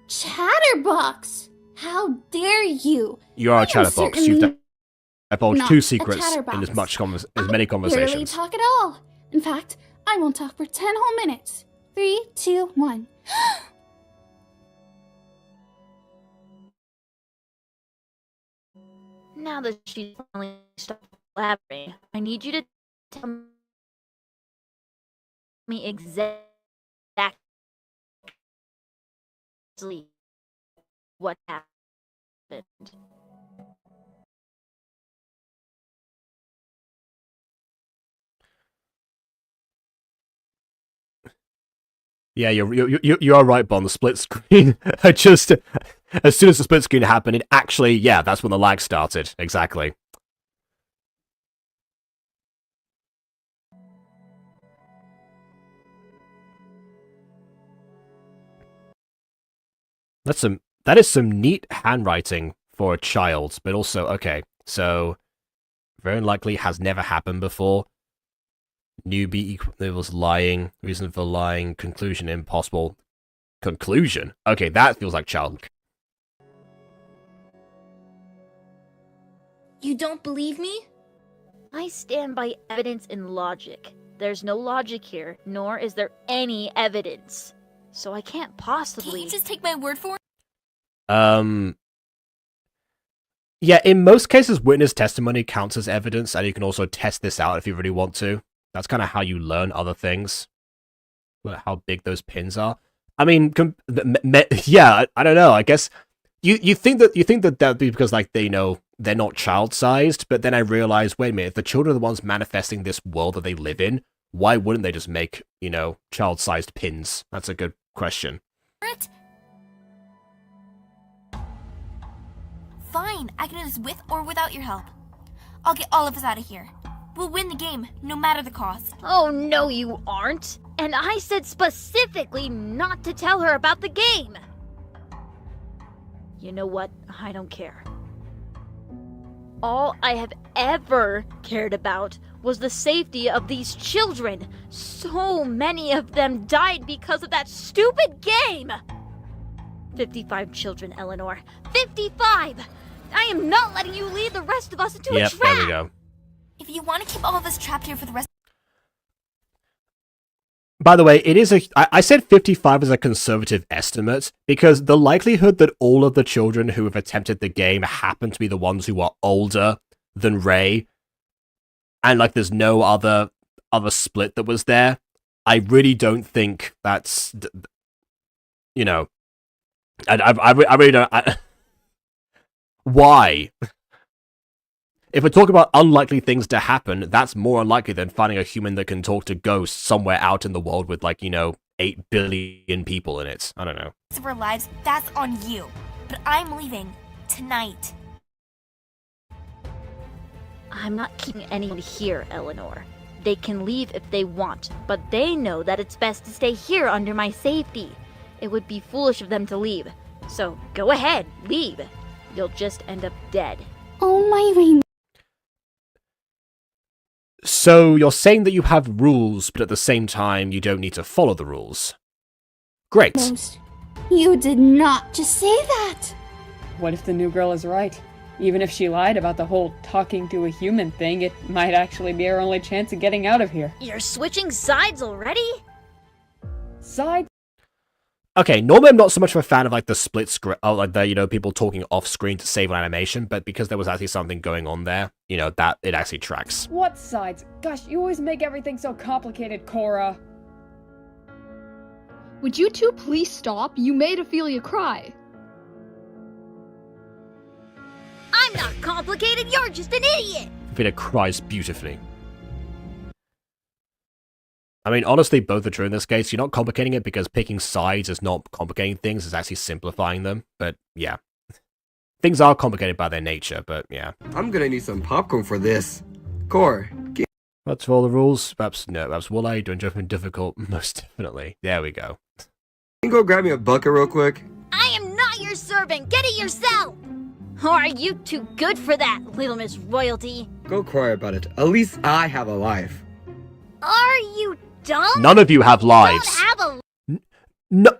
Chatterbox? How dare you? You are a chatterbox. You've divulged two secrets in as many conversations. I barely talk at all. In fact, I won't talk for 10 whole minutes. 3, 2, 1. Now that she's finally stopped blabbering, I need you to tell me exactly what happened. Yeah, you are right, Bon. The split screen. Just as soon as the split screen happened, it actually, yeah, that's when the lag started. Exactly. That is some neat handwriting for a child, but also okay. So very likely has never happened before. Newbie equals lying. Reason for lying. Conclusion impossible. Conclusion? Okay, that feels like child. You don't believe me? I stand by evidence and logic. There's no logic here, nor is there any evidence. So I can't possibly... Can't you just take my word for it? Yeah, in most cases, witness testimony counts as evidence, and you can also test this out if you really want to. That's kind of how you learn other things. How big those pins are. I mean, yeah, I don't know. I guess you think that that'd be because like they're not child-sized, but then I realized, wait a minute, if the children are the ones manifesting this world that they live in, why wouldn't they just make, child-sized pins? That's a good question. Fine, I can do this with or without your help. I'll get all of us out of here. We'll win the game, no matter the cost. Oh, no you aren't. And I said specifically not to tell her about the game. You know what? I don't care. All I have ever cared about was the safety of these children. So many of them died because of that stupid game. 55 children, Eleanor. 55! I am not letting you lead the rest of us into a trap! There we go. If you want to keep all of us trapped here for the rest... By the way, I said 55 as a conservative estimate, because the likelihood that all of the children who have attempted the game happen to be the ones who are older than Ray, and like there's no other split that was there, I really don't think that's, I really don't, why? If we're talking about unlikely things to happen, that's more unlikely than finding a human that can talk to ghosts somewhere out in the world with, 8 billion people in it. I don't know. ...of our lives, that's on you. But I'm leaving. Tonight. I'm not keeping anyone here, Eleanor. They can leave if they want, but they know that it's best to stay here under my safety. It would be foolish of them to leave. So, go ahead, leave. You'll just end up dead. Oh my rainbow. So, you're saying that you have rules, but at the same time, you don't need to follow the rules. Great. You did not just say that! What if the new girl is right? Even if she lied about the whole talking to a human thing, it might actually be our only chance of getting out of here. You're switching sides already? Sides? Okay, normally I'm not so much of a fan of the split screen, people talking off screen to save on animation, but because there was actually something going on there, that it actually tracks. What sides? Gosh, you always make everything so complicated, Cora. Would you two please stop? You made Ophelia cry. I'm not complicated, you're just an idiot! Ophelia cries beautifully. I mean, honestly, both are true in this case. You're not complicating it because picking sides is not complicating things, it's actually simplifying them. But, yeah. Things are complicated by their nature, but, yeah. I'm gonna need some popcorn for this. Core. That's all the rules. Perhaps will I doing something difficult? Most definitely. There we go. Can you go grab me a bucket real quick? I am not your servant! Get it yourself! Or are you too good for that, Little Miss Royalty? Go cry about it. At least I have a life. Are you dumb? None of you have lives. Don't have a No.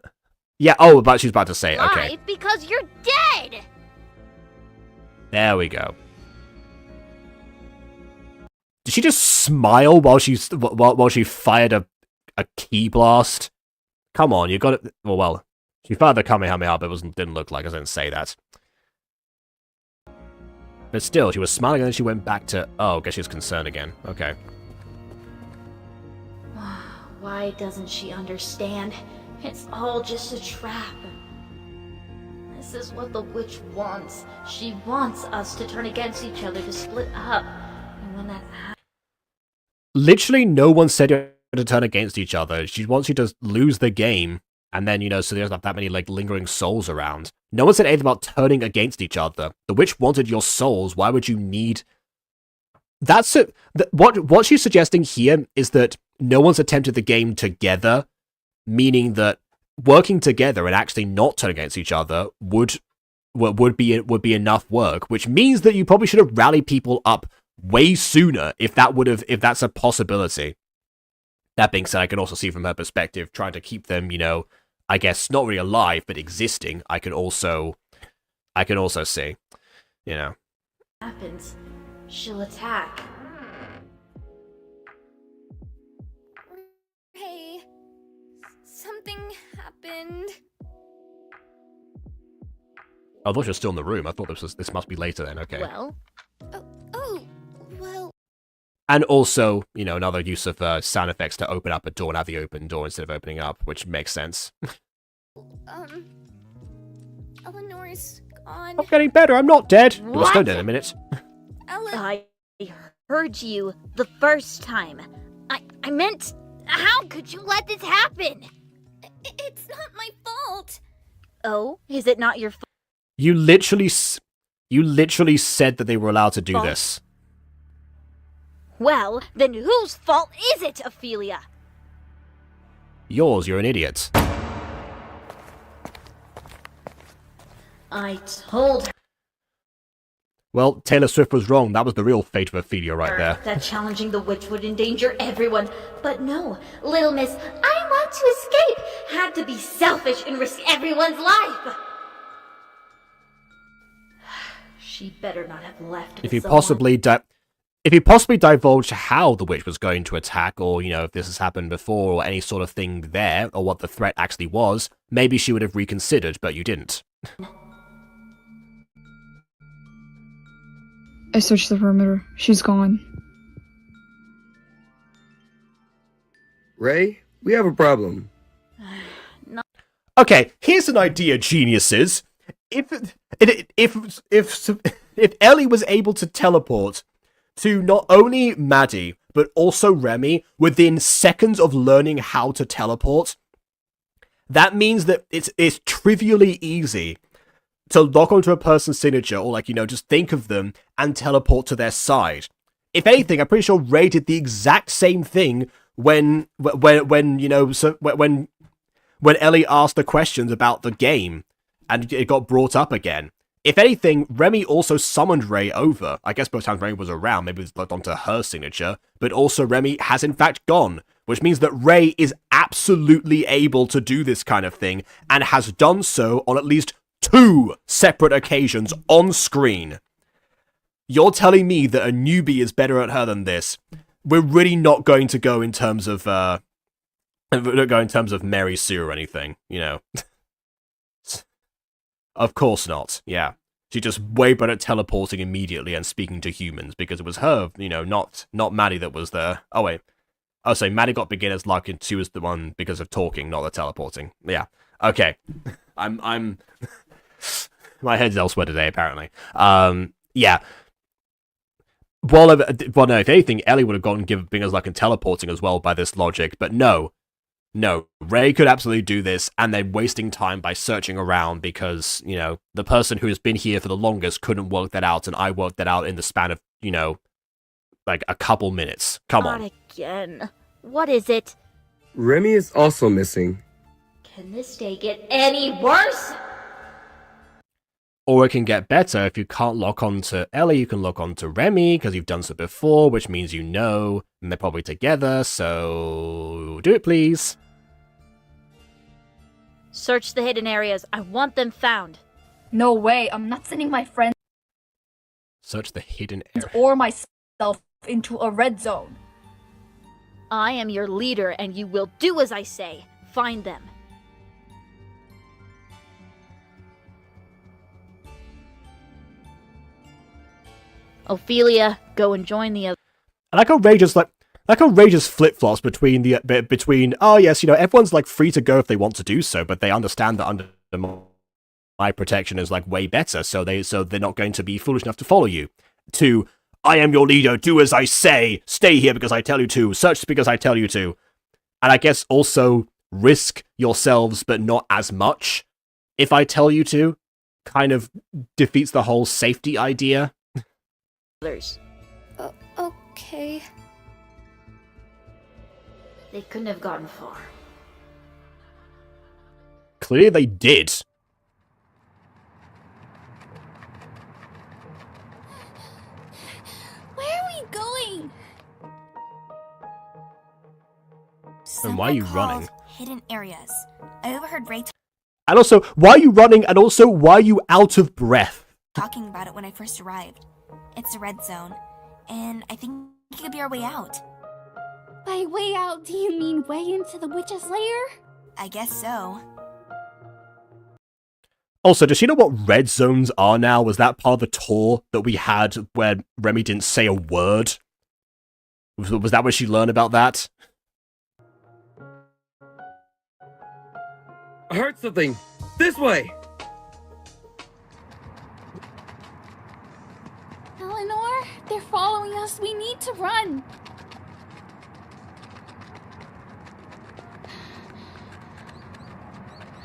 Yeah, but she was about to say it. Okay. life because you're dead! There we go. Did she just smile while she fired a key blast? Come on, you got it. Well, she fired the Kamehameha, but didn't look like I didn't say that. But still, she was smiling and then she went back to... Oh, I guess she was concerned again. Okay. Why doesn't she understand? It's all just a trap. This is what the witch wants. She wants us to turn against each other, to split up. And when that happens... Literally no one said you to turn against each other. She wants you to lose the game, and then, so there's not that many, lingering souls around. No one said anything about turning against each other. The witch wanted your souls. Why would you need... That's it. What she's suggesting here is that no one's attempted the game together, meaning that working together and actually not turning against each other would be enough work, which means that you probably should have rallied people up way sooner if that's a possibility. That being said, I can also see from her perspective, trying to keep them, I guess not really alive but existing. I can also see, happens, she'll attack. Hey, something happened. I thought she was still in the room. I thought this must be later then. Okay. Well, Well. And also, another use of sound effects to open up a door and have the open door instead of opening up, which makes sense. Eleanor's gone. I'm getting better, I'm not dead. We'll What? slow down a minute. I heard you the first time. I meant, how could you let this happen? It's not my fault. Oh, is it not your fault? You literally said that they were allowed to do Fault? this. Well, then whose fault is it, Ophelia? Yours, you're an idiot. I told Well, Taylor Swift was wrong. That was the real fate of Ophelia right her there. that challenging the witch would endanger everyone. But no, Little Miss, I want to escape, had to be selfish and risk everyone's life. She better not have left. If you possibly divulged how the witch was going to attack, or, you know, if this has happened before, or any sort of thing there, or what the threat actually was, maybe she would have reconsidered, but you didn't. I searched the perimeter. She's gone. Ray, we have a problem. Okay, here's an idea, geniuses. If Ellie was able to teleport to not only Maddie, but also Remy within seconds of learning how to teleport, that means that it's trivially easy to lock onto a person's signature, or, like, you know, just think of them and teleport to their side. If anything, I'm pretty sure Ray did the exact same thing when Ellie asked the questions about the game, and it got brought up again. If anything, Remy also summoned Ray over. I guess both times Remy was around, maybe it was locked onto her signature, but also Remy has in fact gone, which means that Ray is absolutely able to do this kind of thing, and has done so on at least 2 separate occasions on screen. You're telling me that a newbie is better at her than this? We're really not going to go in terms of Mary Sue or anything, you know. Of course not. Yeah, she's just way better at teleporting immediately and speaking to humans, because it was her, you know, not Maddie that was there. Oh wait, I'll say Maddie got beginner's luck, and she was the one because of talking, not the teleporting. Yeah. Okay. I'm. My head's elsewhere today, apparently. Yeah. Well, no, if anything, Ellie would have gotten given beginner's luck in teleporting as well by this logic, but no, Ray could absolutely do this, and they're wasting time by searching around because, you know, the person who has been here for the longest couldn't work that out, and I worked that out in the span of, you know, like a couple minutes. Come on. Not again. What is it? Remy is also missing. Can this day get any worse? Or it can get better. If you can't lock onto Ellie, you can lock onto Remy, because you've done so before, which means you know, and they're probably together, so do it, please. Search the hidden areas. I want them found. No way, I'm not sending my friends Search the hidden area. or myself into a red zone. I am your leader, and you will do as I say. Find them. Ophelia, go and join the other. I like how Ray just flip-flops between, oh yes, you know, everyone's like free to go if they want to do so, but they understand that under my protection is like way better, so they're not going to be foolish enough to follow you. To, I am your leader, do as I say, stay here because I tell you to, search because I tell you to. And I guess also risk yourselves, but not as much if I tell you to, kind of defeats the whole safety idea. Others. Okay. They couldn't have gotten far. Clearly they did. Where are we going? And why are you running? Hidden areas. I overheard Ray And also, why are you running? And also, why are you out of breath? talking about it when I first arrived. It's a red zone, and I think it could be our way out. By way out, do you mean way into the witch's lair? I guess so. Also, does she know what red zones are now? Was that part of the tour that we had where Remy didn't say a word? Was that where she learned about that? I heard something. This way. Eleanor, they're following us. We need to run.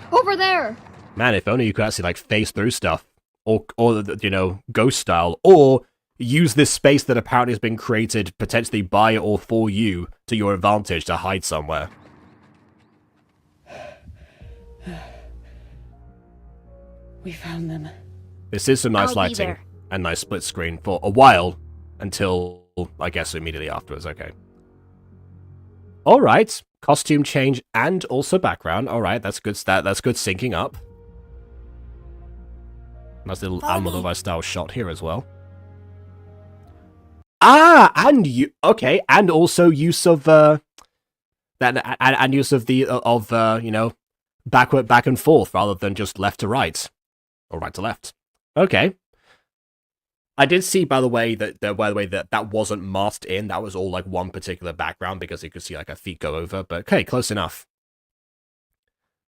Over there! Man, if only you could actually, like, phase through stuff. Or you know, ghost style. Or use this space that apparently has been created potentially by or for you to your advantage to hide somewhere. We found them. This is some nice I'll be lighting there. and nice split screen for a while until, I guess, immediately afterwards. Okay. Alright. Costume change and also background. Alright, that's good. That's good syncing up. Nice little Almodovar style shot here as well. Ah, and you okay, and also use of that and use of the you know, back and forth rather than just left to right or right to left. Okay. I did see, by the way, that wasn't masked in. That was all like one particular background because you could see like a feet go over. But okay, close enough.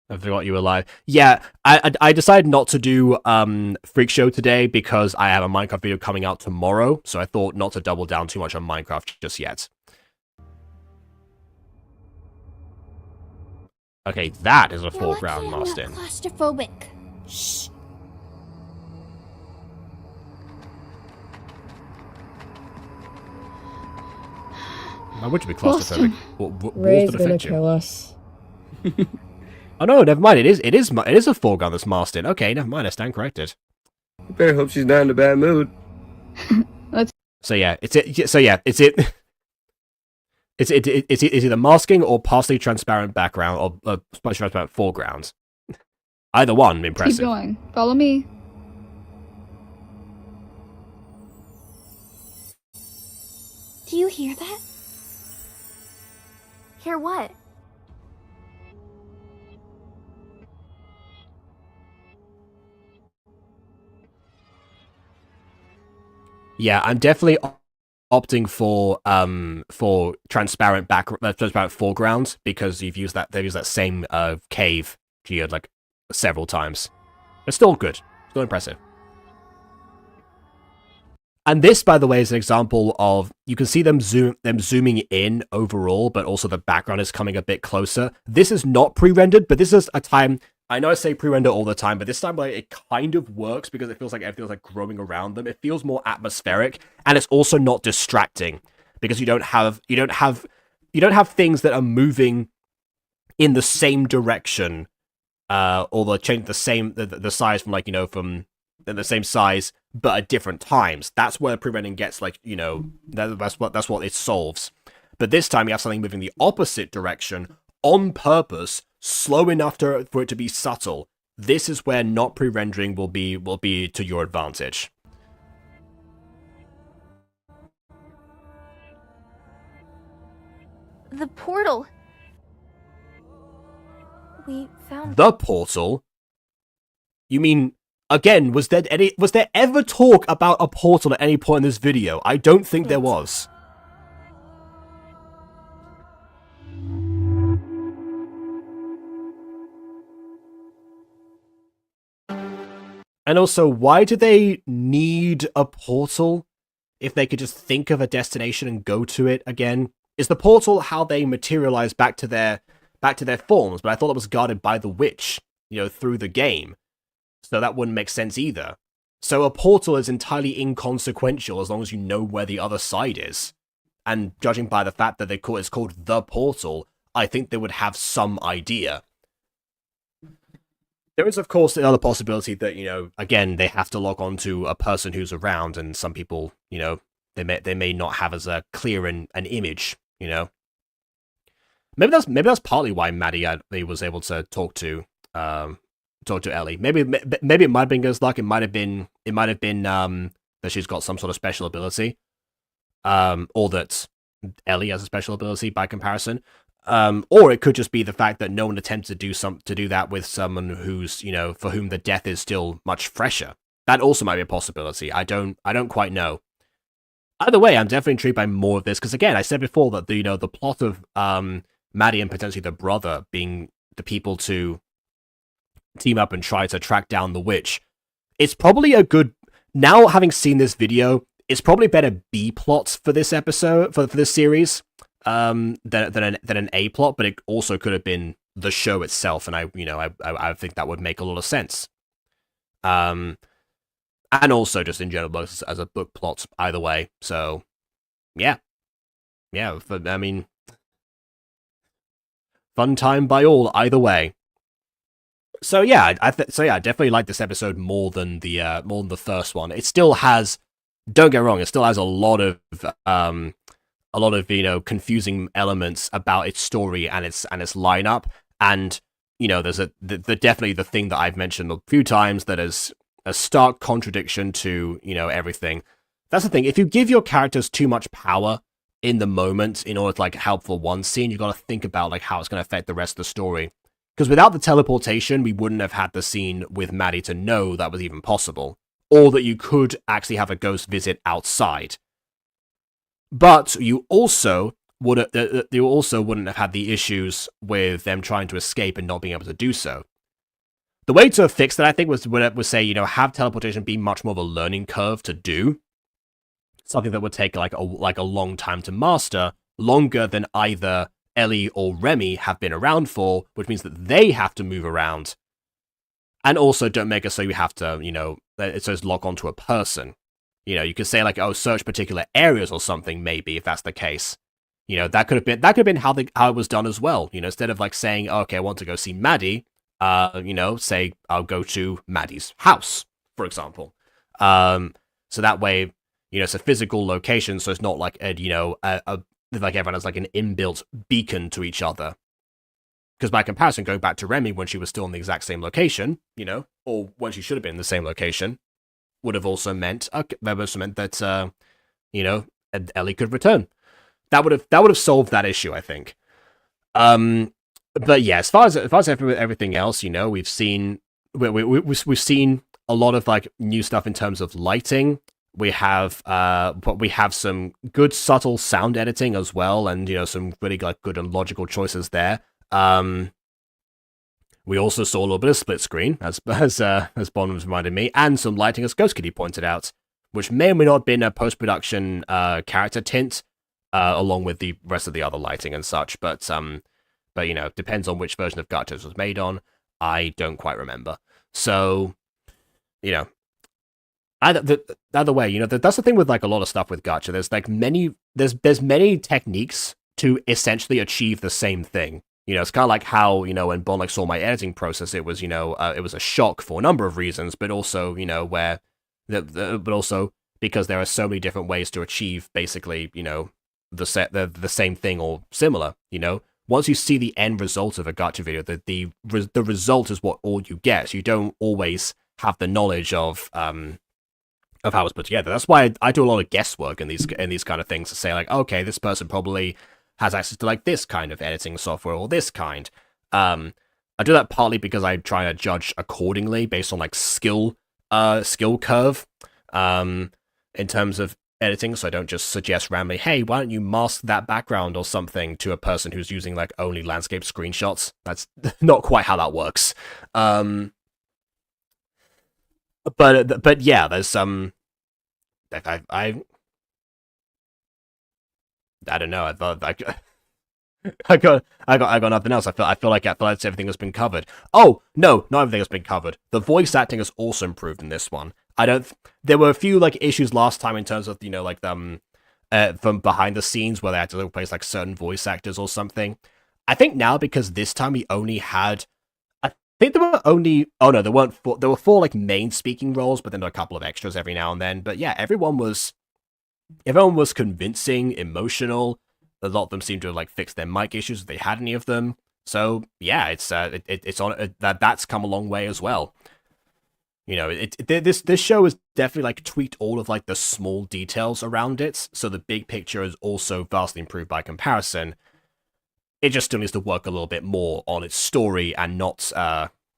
I forgot you were live. Yeah, I decided not to do Freak Show today because I have a Minecraft video coming out tomorrow. So I thought not to double down too much on Minecraft just yet. Okay, that is a foreground masked in. Claustrophobic. Shh. Why would you be claustrophobic? What Ray's would gonna affect you? kill us. Oh no, never mind. It is a foreground that's masked in. Okay, never mind. I stand corrected. You better hope she's not in a bad mood. So yeah, it's either masking or partially transparent background or partially transparent foreground. Either one, impressive. Keep going. Follow me. Do you hear that? Hear what? Yeah, I'm definitely opting for transparent transparent foreground because they've used that same cave geode like several times. It's still good, still impressive. And this, by the way, is an example of you can see them zooming in overall, but also the background is coming a bit closer. This is not pre-rendered, but this is a time. I know I say pre-render all the time, but this time like, it kind of works because it feels like everything's like growing around them. It feels more atmospheric, and it's also not distracting because you don't have things that are moving in the same direction, or they change the size from like from the same size but at different times. That's where pre-rendering gets like that's what it solves. But this time you have something moving the opposite direction on purpose, slow enough for it to be subtle. This is where not pre-rendering will be to your advantage. The portal. We found The portal? You mean, again, was there ever talk about a portal at any point in this video? I don't think there was. And also, why do they need a portal if they could just think of a destination and go to it again? Is the portal how they materialize back to their forms? But I thought it was guarded by the witch, through the game. So that wouldn't make sense either. So a portal is entirely inconsequential as long as you know where the other side is. And judging by the fact that it's called the portal, I think they would have some idea. There is, of course, the other possibility that, again, they have to log on to a person who's around, and some people, they may not have as a clear an image, Maybe that's partly why Maddie was able to talk to Ellie. Maybe it might have been Ghost Luck. It might have been that she's got some sort of special ability, or that Ellie has a special ability by comparison. Or it could just be the fact that no one attempted to do that with someone who's, for whom the death is still much fresher. That also might be a possibility. I don't quite know. Either way, I'm definitely intrigued by more of this, because again, I said before that the plot of Maddie and potentially the brother being the people to team up and try to track down the witch. It's probably a good... Now, having seen this video, it's probably better B plot for this episode, for this series, than an A plot, but it also could have been the show itself, and I think that would make a lot of sense. And also just in general as a book plot, either way. So, yeah. Yeah, I mean, fun time by all, either way. So yeah, I definitely like this episode more than the first one. It still has, don't get me wrong, it still has a lot of confusing elements about its story and its lineup, and there's definitely the thing that I've mentioned a few times that is a stark contradiction to everything. That's the thing. If you give your characters too much power in the moment in order to help for one scene, you got to think about how it's going to affect the rest of the story. Because without the teleportation, we wouldn't have had the scene with Maddie to know that was even possible, or that you could actually have a ghost visit outside. But you also wouldn't have had the issues with them trying to escape and not being able to do so. The way to fix that, I think, was say, have teleportation be much more of a learning curve to do. Something that would take a long time to master, longer than either Ellie or Remy have been around for, which means that they have to move around. And also don't make it so you have to, so it's lock onto a person. You could say search particular areas or something, maybe, if that's the case. That could have been how it was done as well. Instead of saying, okay, I want to go see Maddie, say I'll go to Maddie's house, for example. So that way, it's a physical location, so it's not like everyone has an inbuilt beacon to each other. Because by comparison, going back to Remy when she was still in the exact same location, or when she should have been in the same location, would have also meant that Ellie could return. That would have solved that issue, I think. But yeah, as far as everything else, we've seen a lot of new stuff in terms of lighting. We have some good subtle sound editing as well, and some really good and logical choices there. We also saw a little bit of split screen, as Bond was reminded me, and some lighting, as Ghost Kitty pointed out, which may or may not have been a post-production character tint, along with the rest of the other lighting and such. But depends on which version of Gacha this was made on. I don't quite remember. So, either way, that's the thing with a lot of stuff with Gacha. There's many techniques to essentially achieve the same thing. It's kind of like how when Bon saw my editing process, it was it was a shock for a number of reasons, but also but also because there are so many different ways to achieve basically the same thing or similar. Once you see the end result of a Gacha video, the result is what all you get. So you don't always have the knowledge of how it's put together. That's why I do a lot of guesswork in these kind of things to say okay, this person probably has access to this kind of editing software or this kind. I do that partly because I try to judge accordingly based on skill curve in terms of editing, so I don't just suggest randomly, hey, why don't you mask that background or something to a person who's using only landscape screenshots. That's not quite how that works. But yeah, there's some. I don't know. I thought I got nothing else. I feel like everything has been covered. Oh no, not everything has been covered. The voice acting has also improved in this one. There were a few issues last time in terms of from behind the scenes where they had to replace certain voice actors or something. I think now, because this time we only had, I think there were only, oh no, there weren't four, there were four main speaking roles, but then a couple of extras every now and then. But yeah, everyone was convincing, emotional. A lot of them seemed to have fixed their mic issues if they had any of them. So yeah, it's on that's come a long way as well. This show has definitely tweaked all of the small details around it, so the big picture is also vastly improved by comparison. It just still needs to work a little bit more on its story and not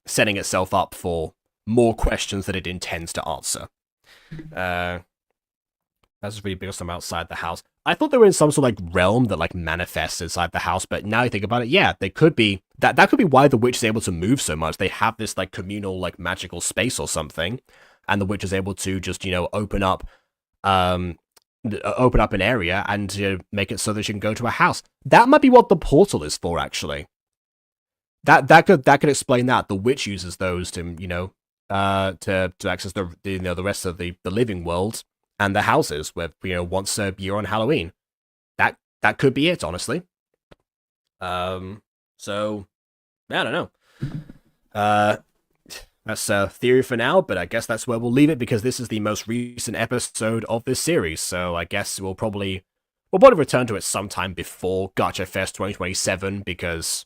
setting itself up for more questions that it intends to answer. That's really big from outside the house. I thought they were in some sort of like realm that like manifests inside the house, but now you think about it, yeah, they could be. That could be why the witch is able to move so much. They have this like communal like magical space or something, and the witch is able to just open up an area and make it so that she can go to a house. That might be what the portal is for, actually. That could explain that. The witch uses those to to access the rest of the living world and the houses where once a year on Halloween. That could be it, honestly. So I don't know. That's a theory for now, but I guess that's where we'll leave it because this is the most recent episode of this series. So I guess we'll probably return to it sometime before Gacha Fest 2027 because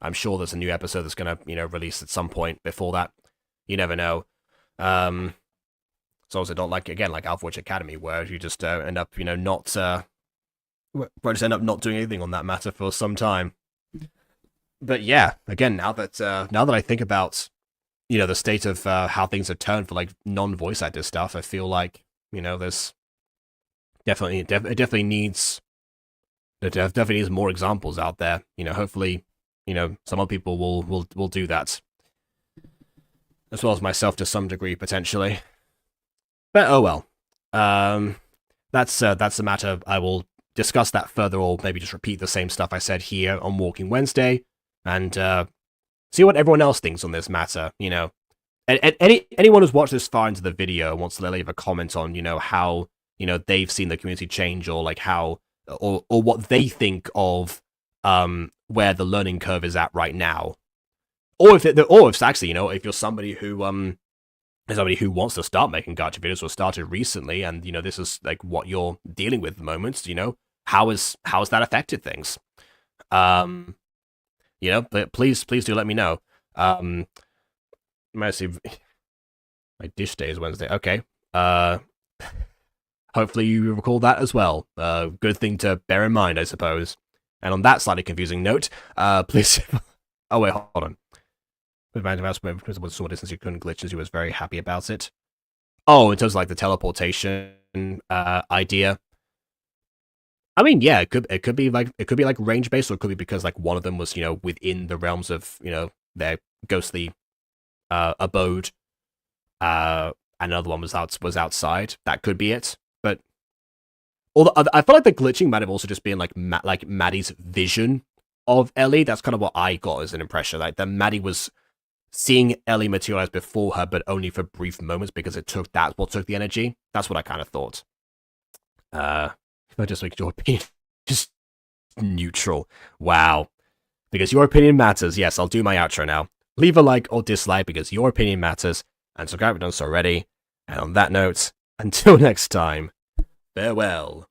I'm sure there's a new episode that's gonna release at some point before that. You never know. It's also not like Alpha Witch Academy where you just end up not doing anything on that matter for some time. But yeah, again, now that I think about the state of how things have turned for like non-voice actor stuff, I feel like there's definitely needs more examples out there. Hopefully some other people will do that, as well as myself to some degree potentially. But oh well, that's the matter. I will discuss that further, or maybe just repeat the same stuff I said here on Walking Wednesday, and see what everyone else thinks on this matter. And anyone who's watched this far into the video and wants to leave a comment on how they've seen the community change, or like how or what they think of where the learning curve is at right now, or if it's actually if you're somebody who wants to start making gacha videos or started recently, and this is like what you're dealing with at the moment, how has that affected things? But please do let me know. Let me see. My dish day is Wednesday. Okay. Hopefully you recall that as well. Good thing to bear in mind, I suppose. And on that slightly confusing note, please. Oh wait, hold on. With my mouse, because it was short distance, you couldn't glitches. He was very happy about it. Oh, in terms of like the teleportation idea. I mean, yeah, it could be like range based, or it could be because like one of them was within the realms of their ghostly abode, and another one was outside. That could be it. But although I feel like the glitching might have also just been like Maddie's vision of Ellie. That's kind of what I got as an impression. Like that Maddie was seeing Ellie materialize before her, but only for brief moments because that's what took the energy. That's what I kind of thought. If I just make your opinion just neutral. Wow. Because your opinion matters. Yes, I'll do my outro now. Leave a like or dislike because your opinion matters. And subscribe if you've done so already. And on that note, until next time, farewell.